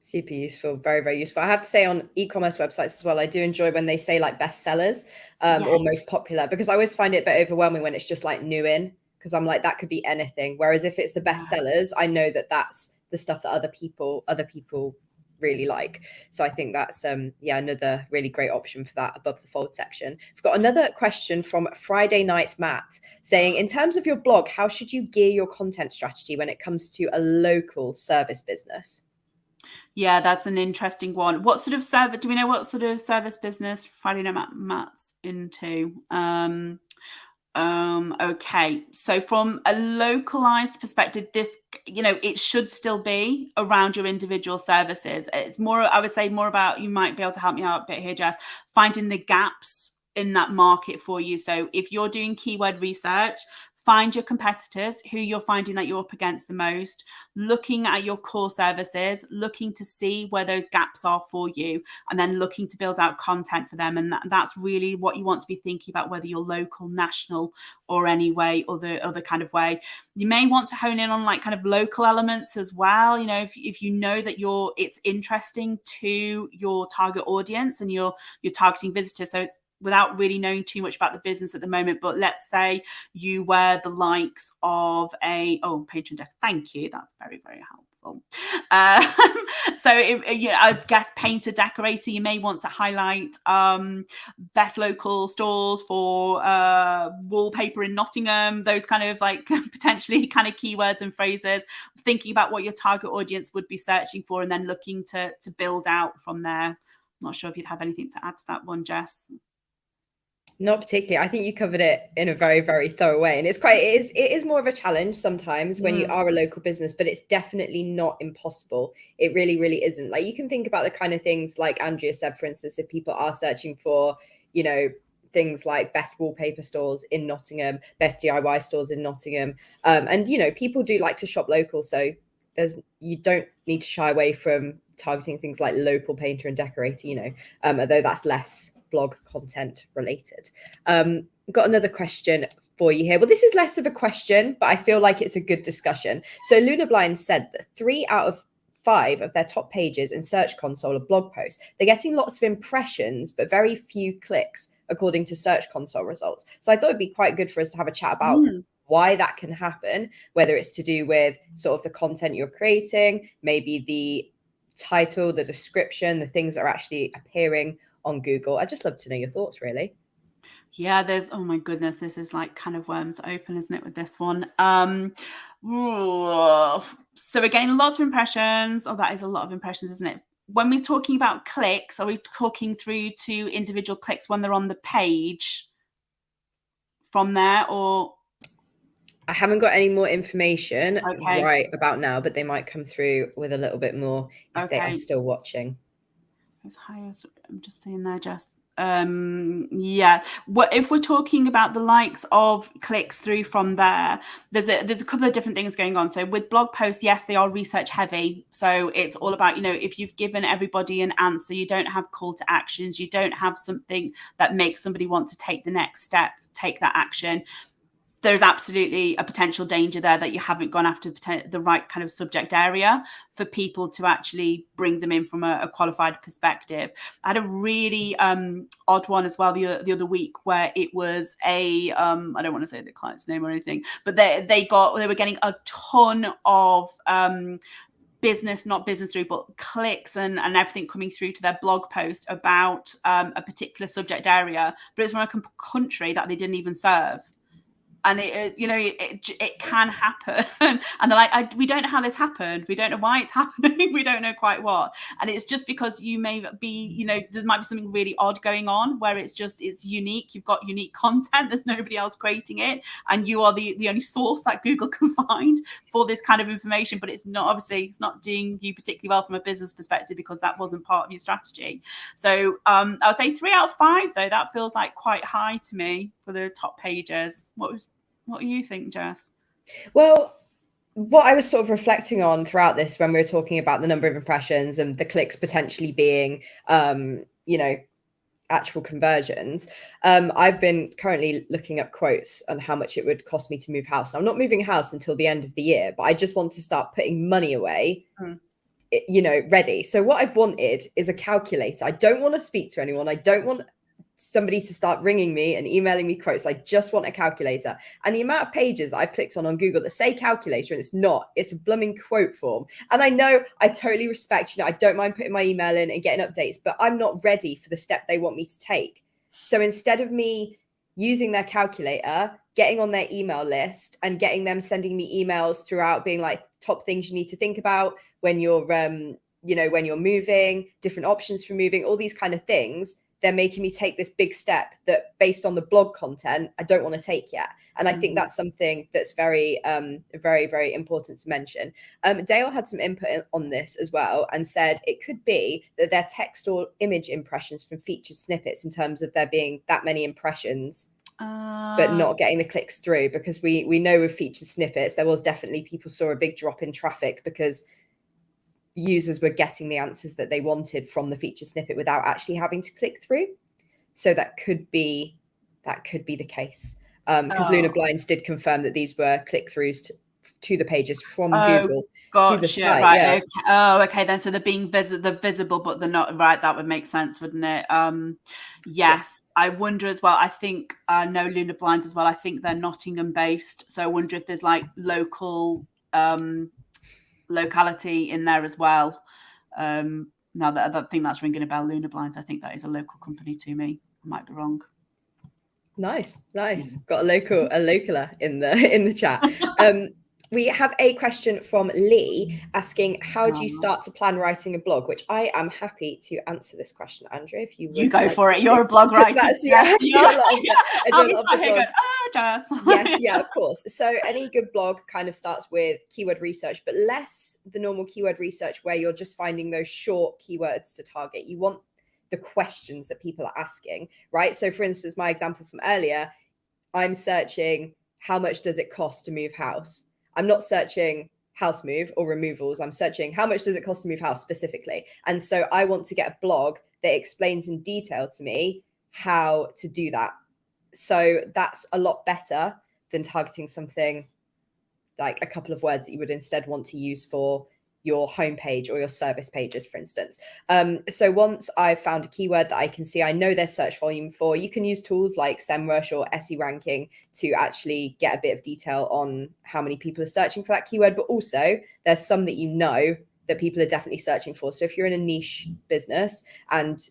Speaker 1: Super useful. Very, very useful. I have to say, on e-commerce websites as well, I do enjoy when they say like bestsellers or most popular, because I always find it a bit overwhelming when it's just like new in, because I'm like, that could be anything. Whereas if it's the bestsellers, I know that that's the stuff that other people really like. So I think that's another really great option for that above the fold section. We've got another question from Friday Night Matt saying, in terms of your blog, how should you gear your content strategy when it comes to a local service business?
Speaker 2: Yeah, that's an interesting one. What sort of service, do we know what sort of service business Friday Night Matt's into? Okay, so from a localized perspective, this, it should still be around your individual services. It's more, I would say, more about, you might be able to help me out a bit here, Jess, finding the gaps in that market for you. So if you're doing keyword research, find your competitors who you're finding that you're up against the most, looking at your core services, looking to see where those gaps are for you, and then looking to build out content for them. And that's really what you want to be thinking about, whether you're local, national, or any way, or the other kind of way. You may want to hone in on like kind of local elements as well. If you know that it's interesting to your target audience and you're targeting visitors. So without really knowing too much about the business at the moment, but let's say you were the likes of patron deck. Thank you. That's very, very helpful. So I guess painter, decorator, you may want to highlight best local stores for wallpaper in Nottingham, those kind of like potentially kind of keywords and phrases, thinking about what your target audience would be searching for, and then looking to build out from there. I'm not sure if you'd have anything to add to that one, Jess.
Speaker 1: Not particularly. I think you covered it in a very, very thorough way. And it is more of a challenge sometimes when you are a local business, but it's definitely not impossible. It really, really isn't. Like, you can think about the kind of things like Andrea said, for instance, if people are searching for, things like best wallpaper stores in Nottingham, best DIY stores in Nottingham. And people do like to shop local. So you don't need to shy away from targeting things like local painter and decorator, although that's less blog content related. Got another question for you here. Well, this is less of a question, but I feel like it's a good discussion. So Luna Blind said that 3 out of 5 of their top pages in Search Console are blog posts. They're getting lots of impressions, but very few clicks, according to Search Console results. So I thought it'd be quite good for us to have a chat about why that can happen, whether it's to do with sort of the content you're creating, maybe the title, the description, the things that are actually appearing on Google. I'd just love to know your thoughts, really.
Speaker 2: Yeah, oh my goodness, this is like kind of worms open, isn't it, with this one? So again, lots of impressions. Oh, that is a lot of impressions, isn't it? When we're talking about clicks, are we talking through to individual clicks when they're on the page from there, or?
Speaker 1: I haven't got any more information right about now, but they might come through with a little bit more if they are still watching.
Speaker 2: As high as I'm just seeing there, Jess. Yeah. What if we're talking about the likes of clicks through from there? There's a couple of different things going on. So with blog posts, yes, they are research heavy. So it's all about, if you've given everybody an answer, you don't have call to actions, you don't have something that makes somebody want to take the next step, take that action. There's absolutely a potential danger there that you haven't gone after the right kind of subject area for people to actually bring them in from a qualified perspective. I had a really odd one as well the other week where it was I don't want to say the client's name or anything, but they were getting a ton of not business through, but clicks and everything coming through to their blog post about a particular subject area, but it's from a country that they didn't even serve. And it can happen. And they're like, we don't know how this happened. We don't know why it's happening. We don't know quite what. And it's just because you may be, there might be something really odd going on where it's unique. You've got unique content. There's nobody else creating it. And you are the only source that Google can find for this kind of information. But it's not doing you particularly well from a business perspective because that wasn't part of your strategy. So I would say 3 out of 5, though, that feels like quite high to me for the top pages. What do you think, Jess?
Speaker 1: Well, what I was sort of reflecting on throughout this when we were talking about the number of impressions and the clicks potentially being, actual conversions, I've been currently looking up quotes on how much it would cost me to move house. I'm not moving house until the end of the year, but I just want to start putting money away, ready. So what I've wanted is a calculator. I don't want to speak to anyone. I don't want somebody to start ringing me and emailing me quotes. I just want a calculator. And the amount of pages I've clicked on Google that say calculator, and it's a blooming quote form. And I know, I totally respect, I don't mind putting my email in and getting updates, but I'm not ready for the step they want me to take. So instead of me using their calculator, getting on their email list and getting them sending me emails throughout being like top things you need to think about when you're you know, when you're moving, different options for moving, all these kind of things, they're making me take this big step that based on the blog content, I don't want to take yet. And I think that's something that's very, very, very important to mention. Dale had some input on this as well and said it could be that they're text or image impressions from featured snippets in terms of there being that many impressions, but not getting the clicks through, because we know with featured snippets, there was definitely people saw a big drop in traffic because users were getting the answers that they wanted from the feature snippet without actually having to click through. So that could be the case, because Luna Blinds did confirm that these were click-throughs to the pages from Google to the site.
Speaker 2: Right.
Speaker 1: Yeah.
Speaker 2: Okay. Oh, okay. Then so they're being they're visible, but they're not. Right. That would make sense, wouldn't it? Yes. I wonder as well. I think no Luna Blinds as well. I think they're Nottingham based. So I wonder if there's like local locality in there as well. Now that I think that's ringing a bell, Luna Blinds, I think that is a local company to me. I might be wrong.
Speaker 1: Nice. Got a localer in the chat. We have a question from Lee asking, how do you start to plan writing a blog? Which I am happy to answer this question, Andrea, if you would.
Speaker 2: You go for it. You're a blog writer.
Speaker 1: I do a lot of blogs.
Speaker 2: Jess.
Speaker 1: Yes, yeah, of course. So any good blog kind of starts with keyword research, but less the normal keyword research where you're just finding those short keywords to target. You want the questions that people are asking, right? So for instance, my example from earlier, I'm searching how much does it cost to move house? I'm not searching house move or removals. I'm searching how much does it cost to move house specifically. And so I want to get a blog that explains in detail to me how to do that. So that's a lot better than targeting something like a couple of words that you would instead want to use for your homepage or your service pages, for instance. So once I've found a keyword that I can see, I know there's search volume for, you can use tools like SEMrush or SE ranking to actually get a bit of detail on how many people are searching for that keyword. But also there's some that you know that people are definitely searching for. So if you're in a niche business and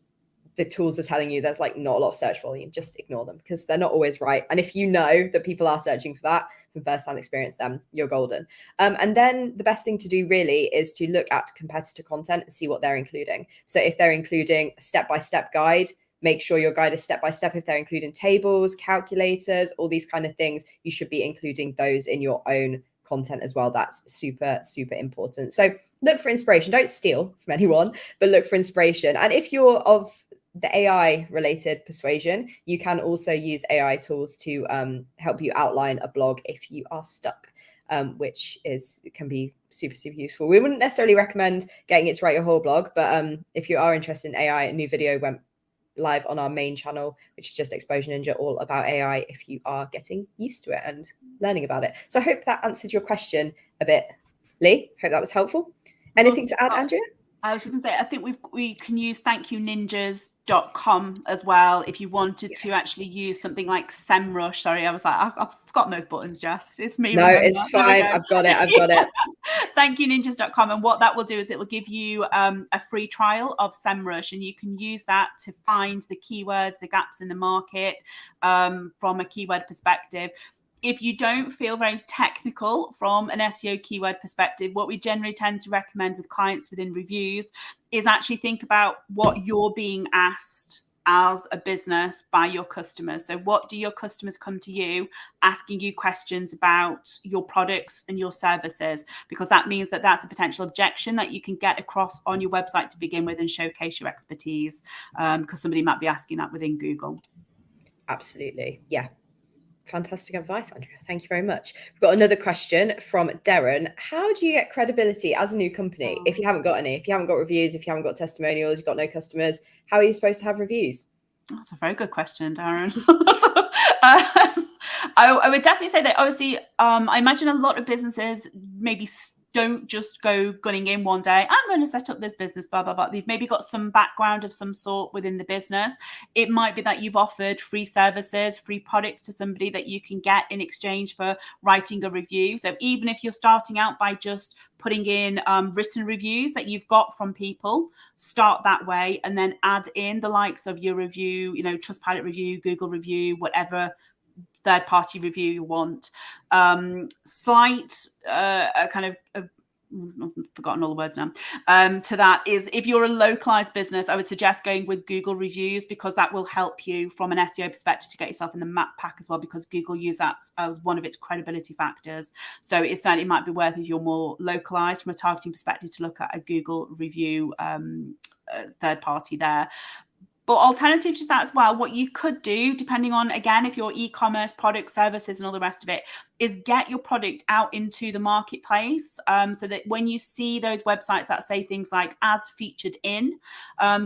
Speaker 1: the tools are telling you there's like not a lot of search volume, just ignore them because they're not always right. And if you know that people are searching for that from first-hand experience, then you're golden. And then the best thing to do really is to look at competitor content and see what they're including. So if they're including a step-by-step guide, make sure your guide is step-by-step. If they're including tables, calculators, all these kind of things, you should be including those in your own content as well. That's super, super important. So look for inspiration. Don't steal from anyone, but look for inspiration. And if you're of the AI related persuasion, you can also use AI tools to help you outline a blog if you are stuck, which can be super, super useful. We wouldn't necessarily recommend getting it to write your whole blog, but if you are interested in AI, a new video went live on our main channel, which is just Exposure Ninja, all about AI if you are getting used to it and learning about it. So I hope that answered your question a bit, Lee. Hope that was helpful. Anything to add, Andrea?
Speaker 2: I was just going to say, I think we can use thankyouninjas.com as well if you wanted to actually use something like SEMrush. Sorry, I was like, I've forgotten those buttons, Jess. It's me.
Speaker 1: No, it's fine. I've got it.
Speaker 2: Thankyouninjas.com. And what that will do is it will give you a free trial of SEMrush, and you can use that to find the keywords, the gaps in the market from a keyword perspective. If you don't feel very technical from an SEO keyword perspective, what we generally tend to recommend with clients within reviews is actually think about what you're being asked as a business by your customers. So what do your customers come to you asking you questions about your products and your services? Because that means that that's a potential objection that you can get across on your website to begin with and showcase your expertise, because somebody might be asking that within Google.
Speaker 1: Absolutely. Yeah. Fantastic advice, Andrea. Thank you very much. We've got another question from Darren. How do you get credibility as a new company if you haven't got any? If you haven't got reviews, if you haven't got testimonials, you've got no customers, how are you supposed to have reviews?
Speaker 2: That's a very good question, Darren. I would definitely say that obviously, I imagine a lot of businesses maybe don't just go gunning in one day, I'm going to set up this business, blah, blah, blah. They've maybe got some background of some sort within the business. It might be that you've offered free services, free products to somebody that you can get in exchange for writing a review. So even if you're starting out by just putting in written reviews that you've got from people, start that way and then add in the likes of your review, Trustpilot review, Google review, whatever third-party review you want. Slight kind of I've forgotten all the words now, to that is if you're a localized business, I would suggest going with Google reviews, because that will help you from an SEO perspective to get yourself in the map pack as well, because Google use that as one of its credibility factors. So it certainly might be worth, if you're more localized from a targeting perspective, to look at a Google review third party there. But alternative to that as well, what you could do, depending on, again, if you're e-commerce, product, services, and all the rest of it, is get your product out into the marketplace, so that when you see those websites that say things like as featured in,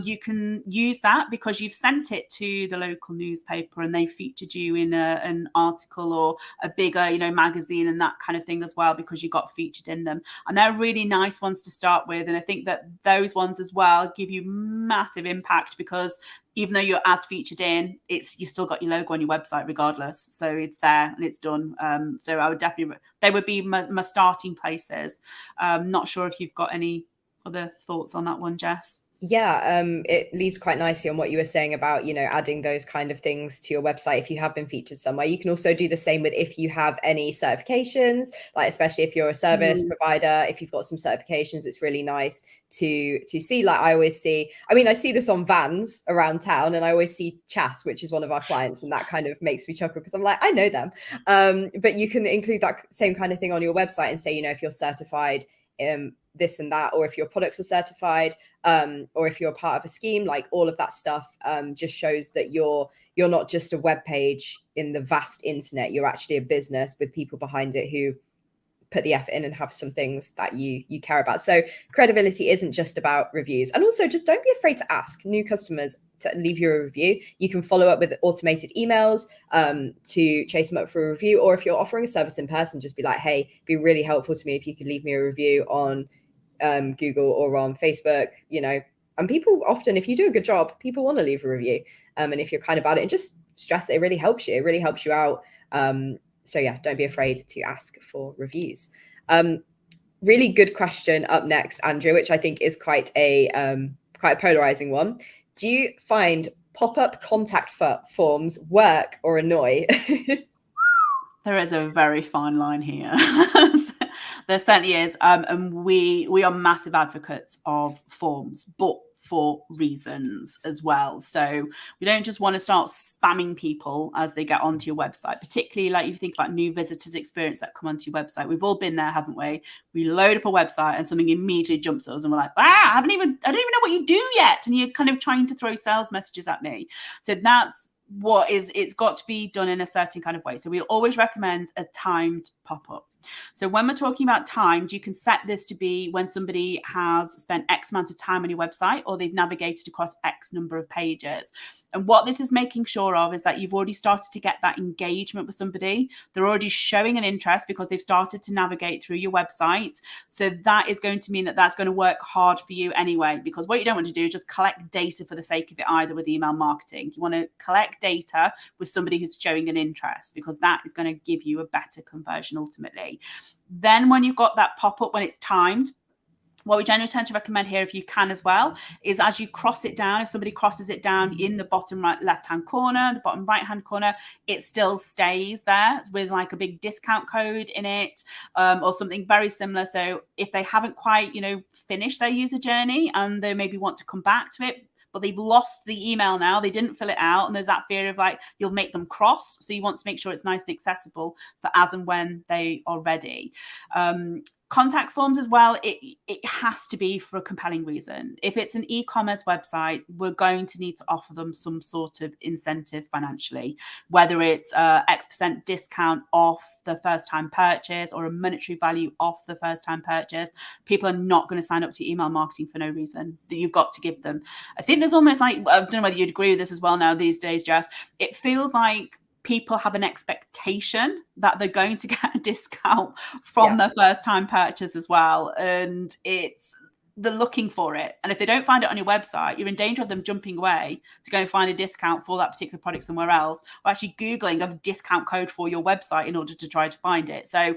Speaker 2: you can use that because you've sent it to the local newspaper and they featured you in an article or a bigger, magazine and that kind of thing as well, because you got featured in them. And they're really nice ones to start with. And I think that those ones as well give you massive impact, because even though you're as featured in, you still got your logo on your website regardless. So it's there and it's done. So I would definitely, they would be my starting places. Not sure if you've got any other thoughts on that one, Jess.
Speaker 1: Yeah, it leads quite nicely on what you were saying about, adding those kind of things to your website if you have been featured somewhere. You can also do the same with if you have any certifications, like especially if you're a service provider, if you've got some certifications, it's really nice to see. Like I see this on vans around town, and I always see Chas, which is one of our clients, and that kind of makes me chuckle because I'm like, I know them. But you can include that same kind of thing on your website and say, if you're certified this and that, or if your products are certified, or if you're part of a scheme, like all of that stuff just shows that you're not just a web page in the vast internet. You're actually a business with people behind it who put the effort in and have some things that you care about. So credibility isn't just about reviews. And also just don't be afraid to ask new customers to leave you a review. You can follow up with automated emails to chase them up for a review. Or if you're offering a service in person, just be like, hey, it'd be really helpful to me if you could leave me a review on Google or on Facebook, and people often, if you do a good job, people want to leave a review. And if you're kind about it and just stress it really helps you. It really helps you out. So yeah, don't be afraid to ask for reviews. Really good question up next, Andrew, which I think is quite a polarizing one. Do you find pop-up contact forms work or annoy?
Speaker 2: There is a very fine line here. There certainly is. And we are massive advocates of forms, but for reasons as well. So we don't just want to start spamming people as they get onto your website, particularly like if you think about new visitors experience that come onto your website. We've all been there, haven't we? We load up a website and something immediately jumps at us and we're like, I don't even know what you do yet. And you're kind of trying to throw sales messages at me. So that's it's got to be done in a certain kind of way. So we'll always recommend a timed pop-up. So when we're talking about timed, you can set this to be when somebody has spent X amount of time on your website or they've navigated across X number of pages. And what this is making sure of is that you've already started to get that engagement with somebody. They're already showing an interest because they've started to navigate through your website. So that is going to mean that that's going to work hard for you anyway, because what you don't want to do is just collect data for the sake of it either with email marketing. You want to collect data with somebody who's showing an interest, because that is going to give you a better conversion ultimately. Then when you've got that pop-up, when it's timed, what we generally tend to recommend here, if you can as well, is as you cross it down, if somebody crosses it down in the bottom right left-hand corner, the bottom right-hand corner, it still stays there with like a big discount code in it, or something very similar. So if they haven't quite, finished their user journey and they maybe want to come back to it, but they've lost the email now, they didn't fill it out, and there's that fear of like, you'll make them cross. So you want to make sure it's nice and accessible for as and when they are ready. Contact forms as well, it has to be for a compelling reason. If it's an e-commerce website, we're going to need to offer them some sort of incentive financially, whether it's X% discount off the first time purchase or a monetary value off the first time purchase. People are not going to sign up to email marketing for no reason. That you've got to give them. I think there's almost like, I don't know whether you'd agree with this as well now these days, Jess, it feels like people have an expectation that they're going to get a discount from their first time purchase as well. And they're looking for it. And if they don't find it on your website, you're in danger of them jumping away to go and find a discount for that particular product somewhere else, or actually Googling a discount code for your website in order to try to find it. So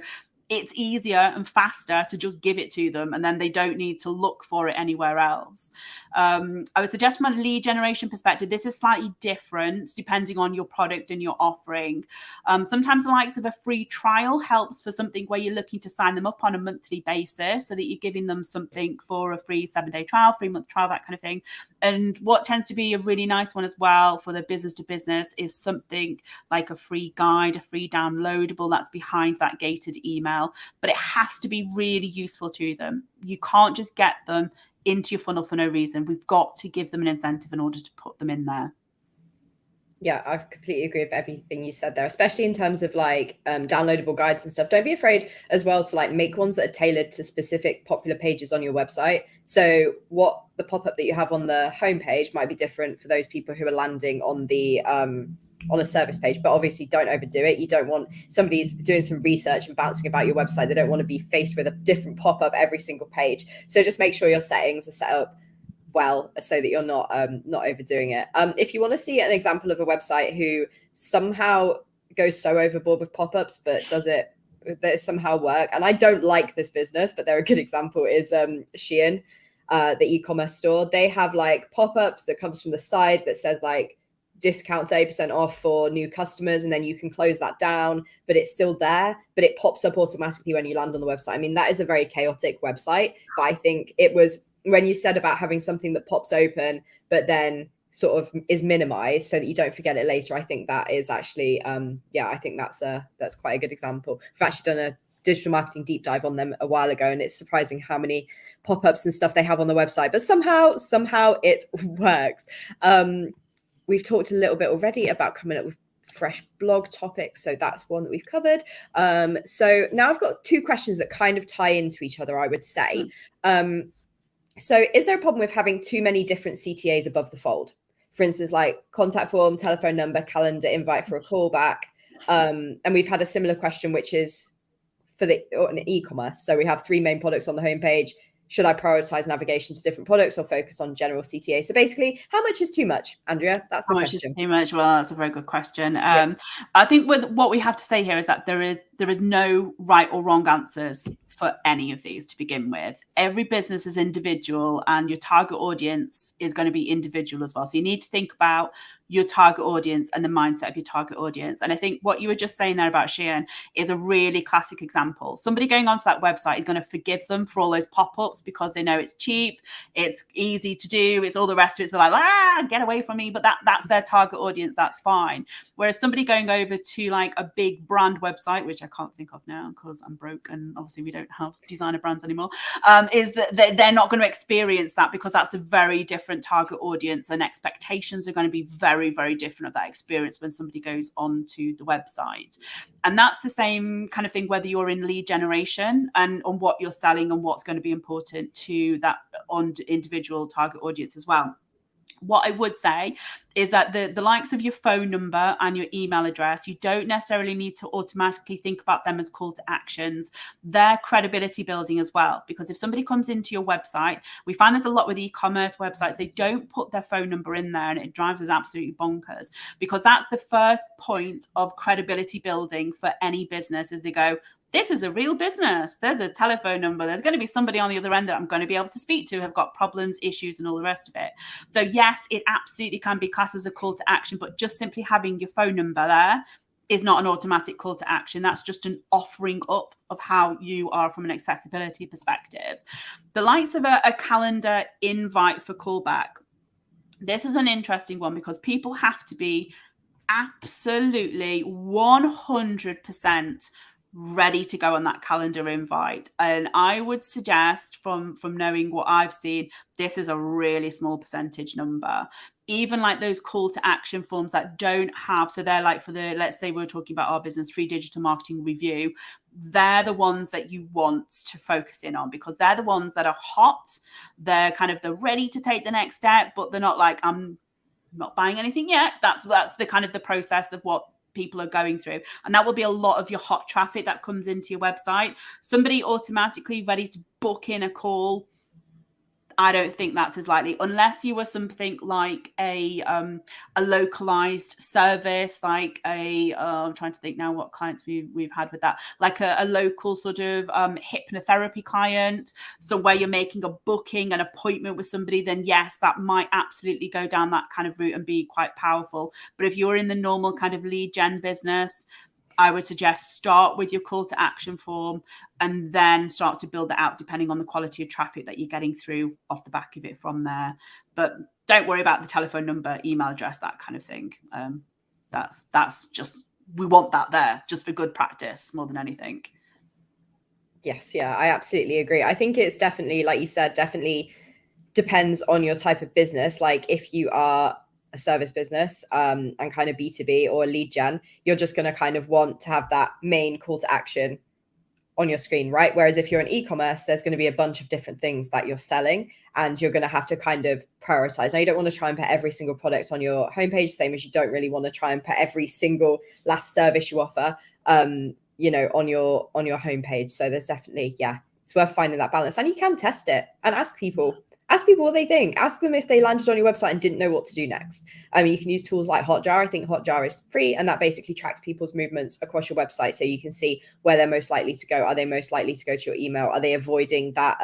Speaker 2: it's easier and faster to just give it to them, and then they don't need to look for it anywhere else. I would suggest from a lead generation perspective, this is slightly different depending on your product and your offering. Sometimes the likes of a free trial helps for something where you're looking to sign them up on a monthly basis, so that you're giving them something for a free 7-day trial, 3-month trial, that kind of thing. And what tends to be a really nice one as well for the business to business is something like a free guide, a free downloadable that's behind that gated email. But it has to be really useful to them. You can't just get them into your funnel for no reason. We've got to give them an incentive in order to put them in there.
Speaker 1: Yeah, I completely agree with everything you said there, especially in terms of like downloadable guides and stuff. Don't be afraid as well to like make ones that are tailored to specific popular pages on your website. So what the pop-up that you have on the homepage might be different for those people who are landing on the on a service page, but obviously don't overdo it. You don't want somebody's doing some research and bouncing about your website. They don't want to be faced with a different pop-up every single page. So just make sure your settings are set up well so that you're not overdoing it. If you want to see an example of a website who somehow goes so overboard with pop-ups but does it that somehow work, and I don't like this business, but they're a good example, is Shein, the e-commerce store. They have like pop-ups that comes from the side that says like discount 30% off for new customers, and then you can close that down, but it's still there, but it pops up automatically when you land on the website. I mean, that is a very chaotic website, but I think it was when you said about having something that pops open but then sort of is minimized so that you don't forget it later. I think that is actually I think that's quite a good example. We've actually done a digital marketing deep dive on them a while ago, and it's surprising how many pop-ups and stuff they have on the website, but somehow it works. We've talked a little bit already about coming up with fresh blog topics, so that's one that we've covered. So now I've got 2 questions that kind of tie into each other, I would say. So is there a problem with having too many different CTAs above the fold? For instance, like contact form, telephone number, calendar, invite for a callback. And we've had a similar question, which is for the e-commerce. So we have 3 main products on the homepage. Should I prioritize navigation to different products or focus on general CTA? So basically, how much is too much, Andrea? That's the question.
Speaker 2: How much is too much? Well, that's a very good question. I think with what we have to say here is that there is no right or wrong answers for any of these to begin with. Every business is individual, and your target audience is going to be individual as well. So you need to think about your target audience and the mindset of your target audience. And I think what you were just saying there about Shein is a really classic example. Somebody going onto that website is going to forgive them for all those pop-ups because they know it's cheap, it's easy to do, it's all the rest of it. So they're like, get away from me. But that's their target audience. That's fine. Whereas somebody going over to like a big brand website, which I can't think of now because I'm broke and obviously we don't have designer brands anymore, is that they're not going to experience that because that's a very different target audience, and expectations are going to be very, very different of that experience when somebody goes onto the website. And that's the same kind of thing whether you're in lead generation and on what you're selling and what's going to be important to that on individual target audience as well. What I would say is that the likes of your phone number and your email address, you don't necessarily need to automatically think about them as call to actions. They're credibility building as well, because if somebody comes into your website, we find this a lot with e-commerce websites, they don't put their phone number in there, and it drives us absolutely bonkers, because that's the first point of credibility building for any business. Is they go, this is a real business. There's a telephone number. There's going to be somebody on the other end that I'm going to be able to speak to, have got problems, issues, and all the rest of it. So yes, it absolutely can be classed as a call to action, but just simply having your phone number there is not an automatic call to action. That's just an offering up of how you are from an accessibility perspective. The likes of a calendar invite for callback. This is an interesting one because people have to be absolutely 100% ready to go on that calendar invite. And I would suggest from knowing what I've seen, this is a really small percentage number. Even like those call to action forms that don't have, so they're like for the, let's say we're talking about our business free digital marketing review, they're the ones that you want to focus in on, because they're the ones that are hot. They're kind of, they're ready to take the next step, but they're not like, I'm not buying anything yet. That's the kind of the process of what people are going through, and that will be a lot of your hot traffic that comes into your website. Somebody automatically ready to book in a call, I don't think that's as likely, unless you were something like a localized service, like I'm trying to think now what clients we've had with that, like a local sort of hypnotherapy client. So where you're making a booking, an appointment with somebody, then yes, that might absolutely go down that kind of route and be quite powerful. But if you're in the normal kind of lead gen business, I would suggest start with your call to action form and then start to build that out depending on the quality of traffic that you're getting through off the back of it from there. But don't worry about the telephone number, email address, that kind of thing. That's just, we want that there just for good practice more than anything.
Speaker 1: Yes, yeah, I absolutely agree. I think it's definitely, like you said, definitely depends on your type of business. Like if you are a service business and kind of B2B or a lead gen, you're just going to kind of want to have that main call to action on your screen, right? Whereas if you're an e-commerce, there's going to be a bunch of different things that you're selling and you're going to have to kind of prioritize. Now, you don't want to try and put every single product on your homepage, same as you don't really want to try and put every single last service you offer, on your homepage. So there's definitely, it's worth finding that balance, and you can test it and ask people what they think. Ask them if they landed on your website and didn't know what to do next. I mean, you can use tools like Hotjar. I think Hotjar is free, and that basically tracks people's movements across your website. So you can see where they're most likely to go. Are they most likely to go to your email? Are they avoiding that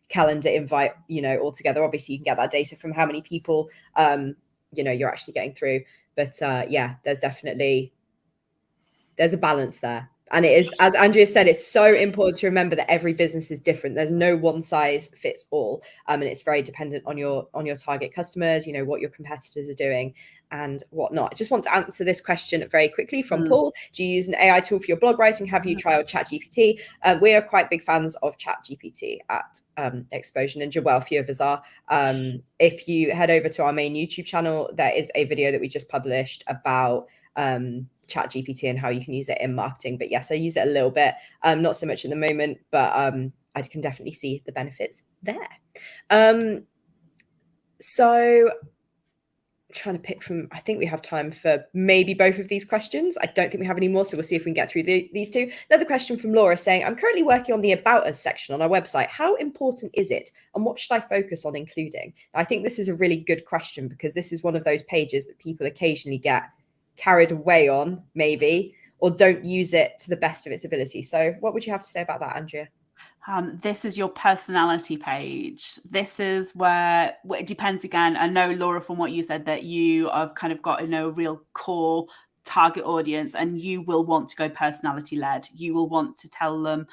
Speaker 1: calendar invite, altogether? Obviously, you can get that data from how many people, you're actually getting through. But there's a balance there. And it is, as Andrea said, it's so important to remember that every business is different. There's no one size fits all. And it's very dependent on your target customers, what your competitors are doing and whatnot. I just want to answer this question very quickly from Paul. Do you use an AI tool for your blog writing? Have you tried ChatGPT? We are quite big fans of ChatGPT at Exposure Ninja. Well, a few of us are. If you head over to our main YouTube channel, there is a video that we just published about ChatGPT and how you can use it in marketing. But yes, I use it a little bit, not so much at the moment, but I can definitely see the benefits there. So I'm trying to pick from, I think we have time for maybe both of these questions. I don't think we have any more, so we'll see if we can get through these two. Another question from Laura saying, I'm currently working on the About Us section on our website. How important is it? And what should I focus on including? I think this is a really good question, because this is one of those pages that people occasionally get carried away on, maybe, or don't use it to the best of its ability. So what would you have to say about that, Andrea?
Speaker 2: This is your personality page. This is where it depends again. I know, Laura, from what you said, that you have kind of got a real core target audience, and you will want to go personality led. You will want to tell them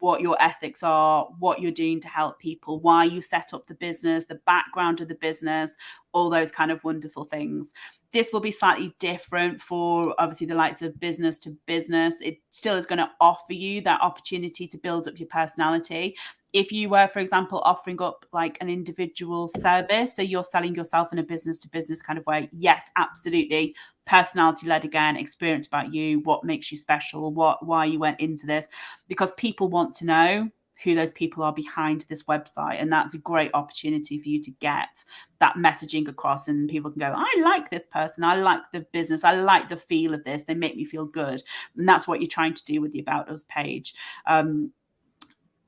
Speaker 2: what your ethics are, what you're doing to help people, why you set up the business, the background of the business, all those kind of wonderful things. This will be slightly different for obviously the likes of business to business. It still is going to offer you that opportunity to build up your personality. If you were, for example, offering up like an individual service, so you're selling yourself in a business to business kind of way, yes, absolutely. Personality led again, experience about you, what makes you special, why you went into this, because people want to know who those people are behind this website. And that's a great opportunity for you to get that messaging across, and people can go, I like this person, I like the business, I like the feel of this, they make me feel good. And that's what you're trying to do with the About Us page.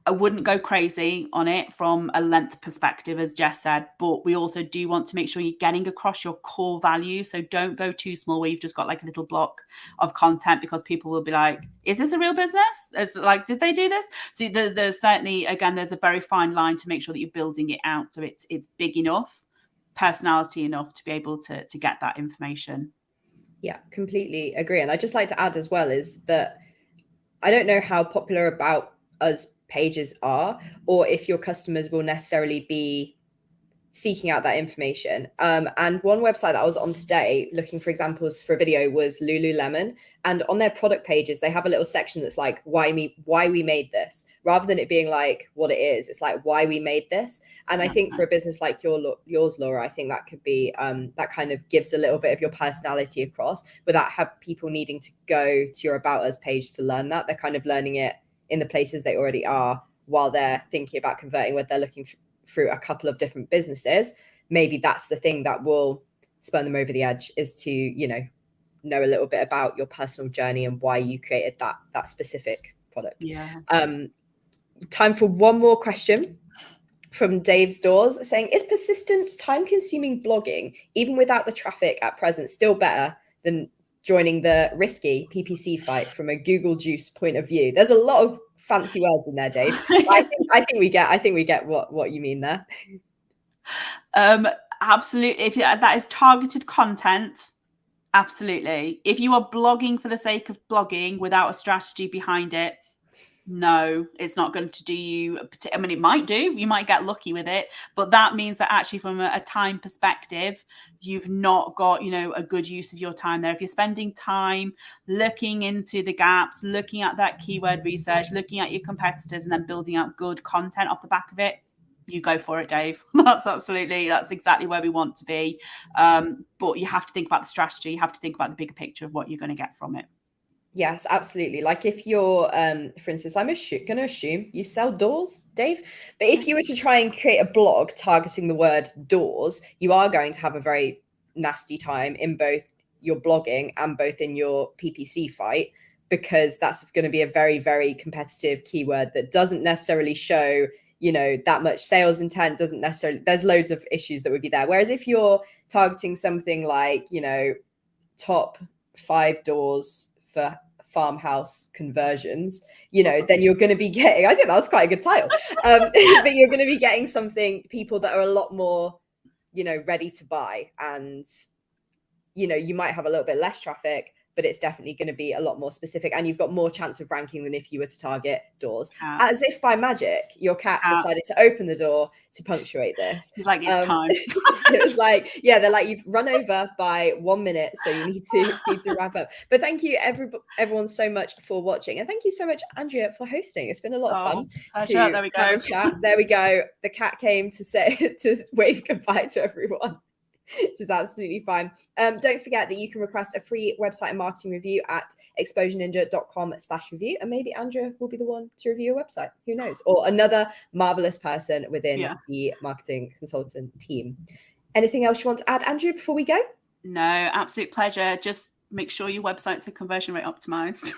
Speaker 2: I wouldn't go crazy on it from a length perspective, as Jess said, but we also do want to make sure you're getting across your core value. So don't go too small where you've just got like a little block of content, because people will be like, is this a real business? Is like, did they do this? So there's certainly, again, there's a very fine line to make sure that you're building it out so it's big enough, personality enough to be able to get that information.
Speaker 1: Yeah, completely agree. And I'd just like to add as well is that I don't know how popular About Us pages are, or if your customers will necessarily be seeking out that information. And one website that I was on today looking for examples for a video was Lululemon. And on their product pages, they have a little section that's like, why we made this, rather than it being like what it is. It's like, why we made this. And I think for a business like yours, Laura, I think that could be, that kind of gives a little bit of your personality across without have people needing to go to your About Us page to learn that. They're kind of learning it in the places they already are while they're thinking about converting, whether they're looking through a couple of different businesses. Maybe that's the thing that will spur them over the edge, is to, know a little bit about your personal journey and why you created that specific product.
Speaker 2: Yeah.
Speaker 1: Time for one more question. from Dave's Doors saying, is persistent, time-consuming blogging, even without the traffic at present, still better than joining the risky PPC fight from a Google Juice point of view? There's a lot of fancy words in there, Dave. I think we get what you mean there.
Speaker 2: Absolutely. If that is targeted content, absolutely. If you are blogging for the sake of blogging without a strategy behind it, no, it's not going to do you. I mean, it might do. You might get lucky with it, but that means that actually, from a time perspective, you've not got, a good use of your time there. If you're spending time looking into the gaps, looking at that keyword research, looking at your competitors, and then building out good content off the back of it, you go for it, Dave. That's exactly where we want to be. But you have to think about the strategy. You have to think about the bigger picture of what you're going to get from it.
Speaker 1: Yes, absolutely. Like if you're, for instance, I'm going to assume you sell doors, Dave. But if you were to try and create a blog targeting the word doors, you are going to have a very nasty time in both your blogging and both in your PPC fight, because that's going to be a very, very competitive keyword that doesn't necessarily show, that much sales intent, doesn't necessarily, there's loads of issues that would be there. Whereas if you're targeting something like, top 5 doors for farmhouse conversions, then you're going to be getting, I think that was quite a good title, but you're going to be getting people that are a lot more, ready to buy, and, you might have a little bit less traffic, but it's definitely going to be a lot more specific, and you've got more chance of ranking than if you were to target doors. As if by magic, your cat decided to open the door to punctuate this.
Speaker 2: He's like, it's time.
Speaker 1: It was like, yeah, they're like, you've run over by 1 minute, so you need to wrap up. But thank you everyone so much for watching, and thank you so much, Andrea, for hosting. It's been a lot of fun
Speaker 2: to there we go.
Speaker 1: have a chat. There we go. The cat came to wave goodbye to everyone, which is absolutely fine. Don't forget that you can request a free website and marketing review at exposureninja.com/review. And maybe Andrea will be the one to review your website. Who knows? Or another marvelous person within the marketing consultant team. Anything else you want to add, Andrea, before we go?
Speaker 2: No, absolute pleasure. Just make sure your websites are conversion rate optimized.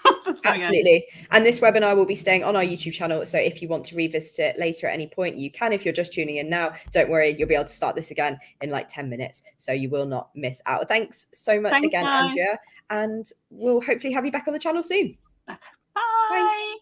Speaker 1: Absolutely. And this webinar will be staying on our YouTube channel. So if you want to revisit it later at any point, you can. If you're just tuning in now, don't worry, you'll be able to start this again in like 10 minutes. So you will not miss out. Thanks so much again,
Speaker 2: guys.
Speaker 1: Andrea. And we'll hopefully have you back on the channel soon.
Speaker 2: Bye.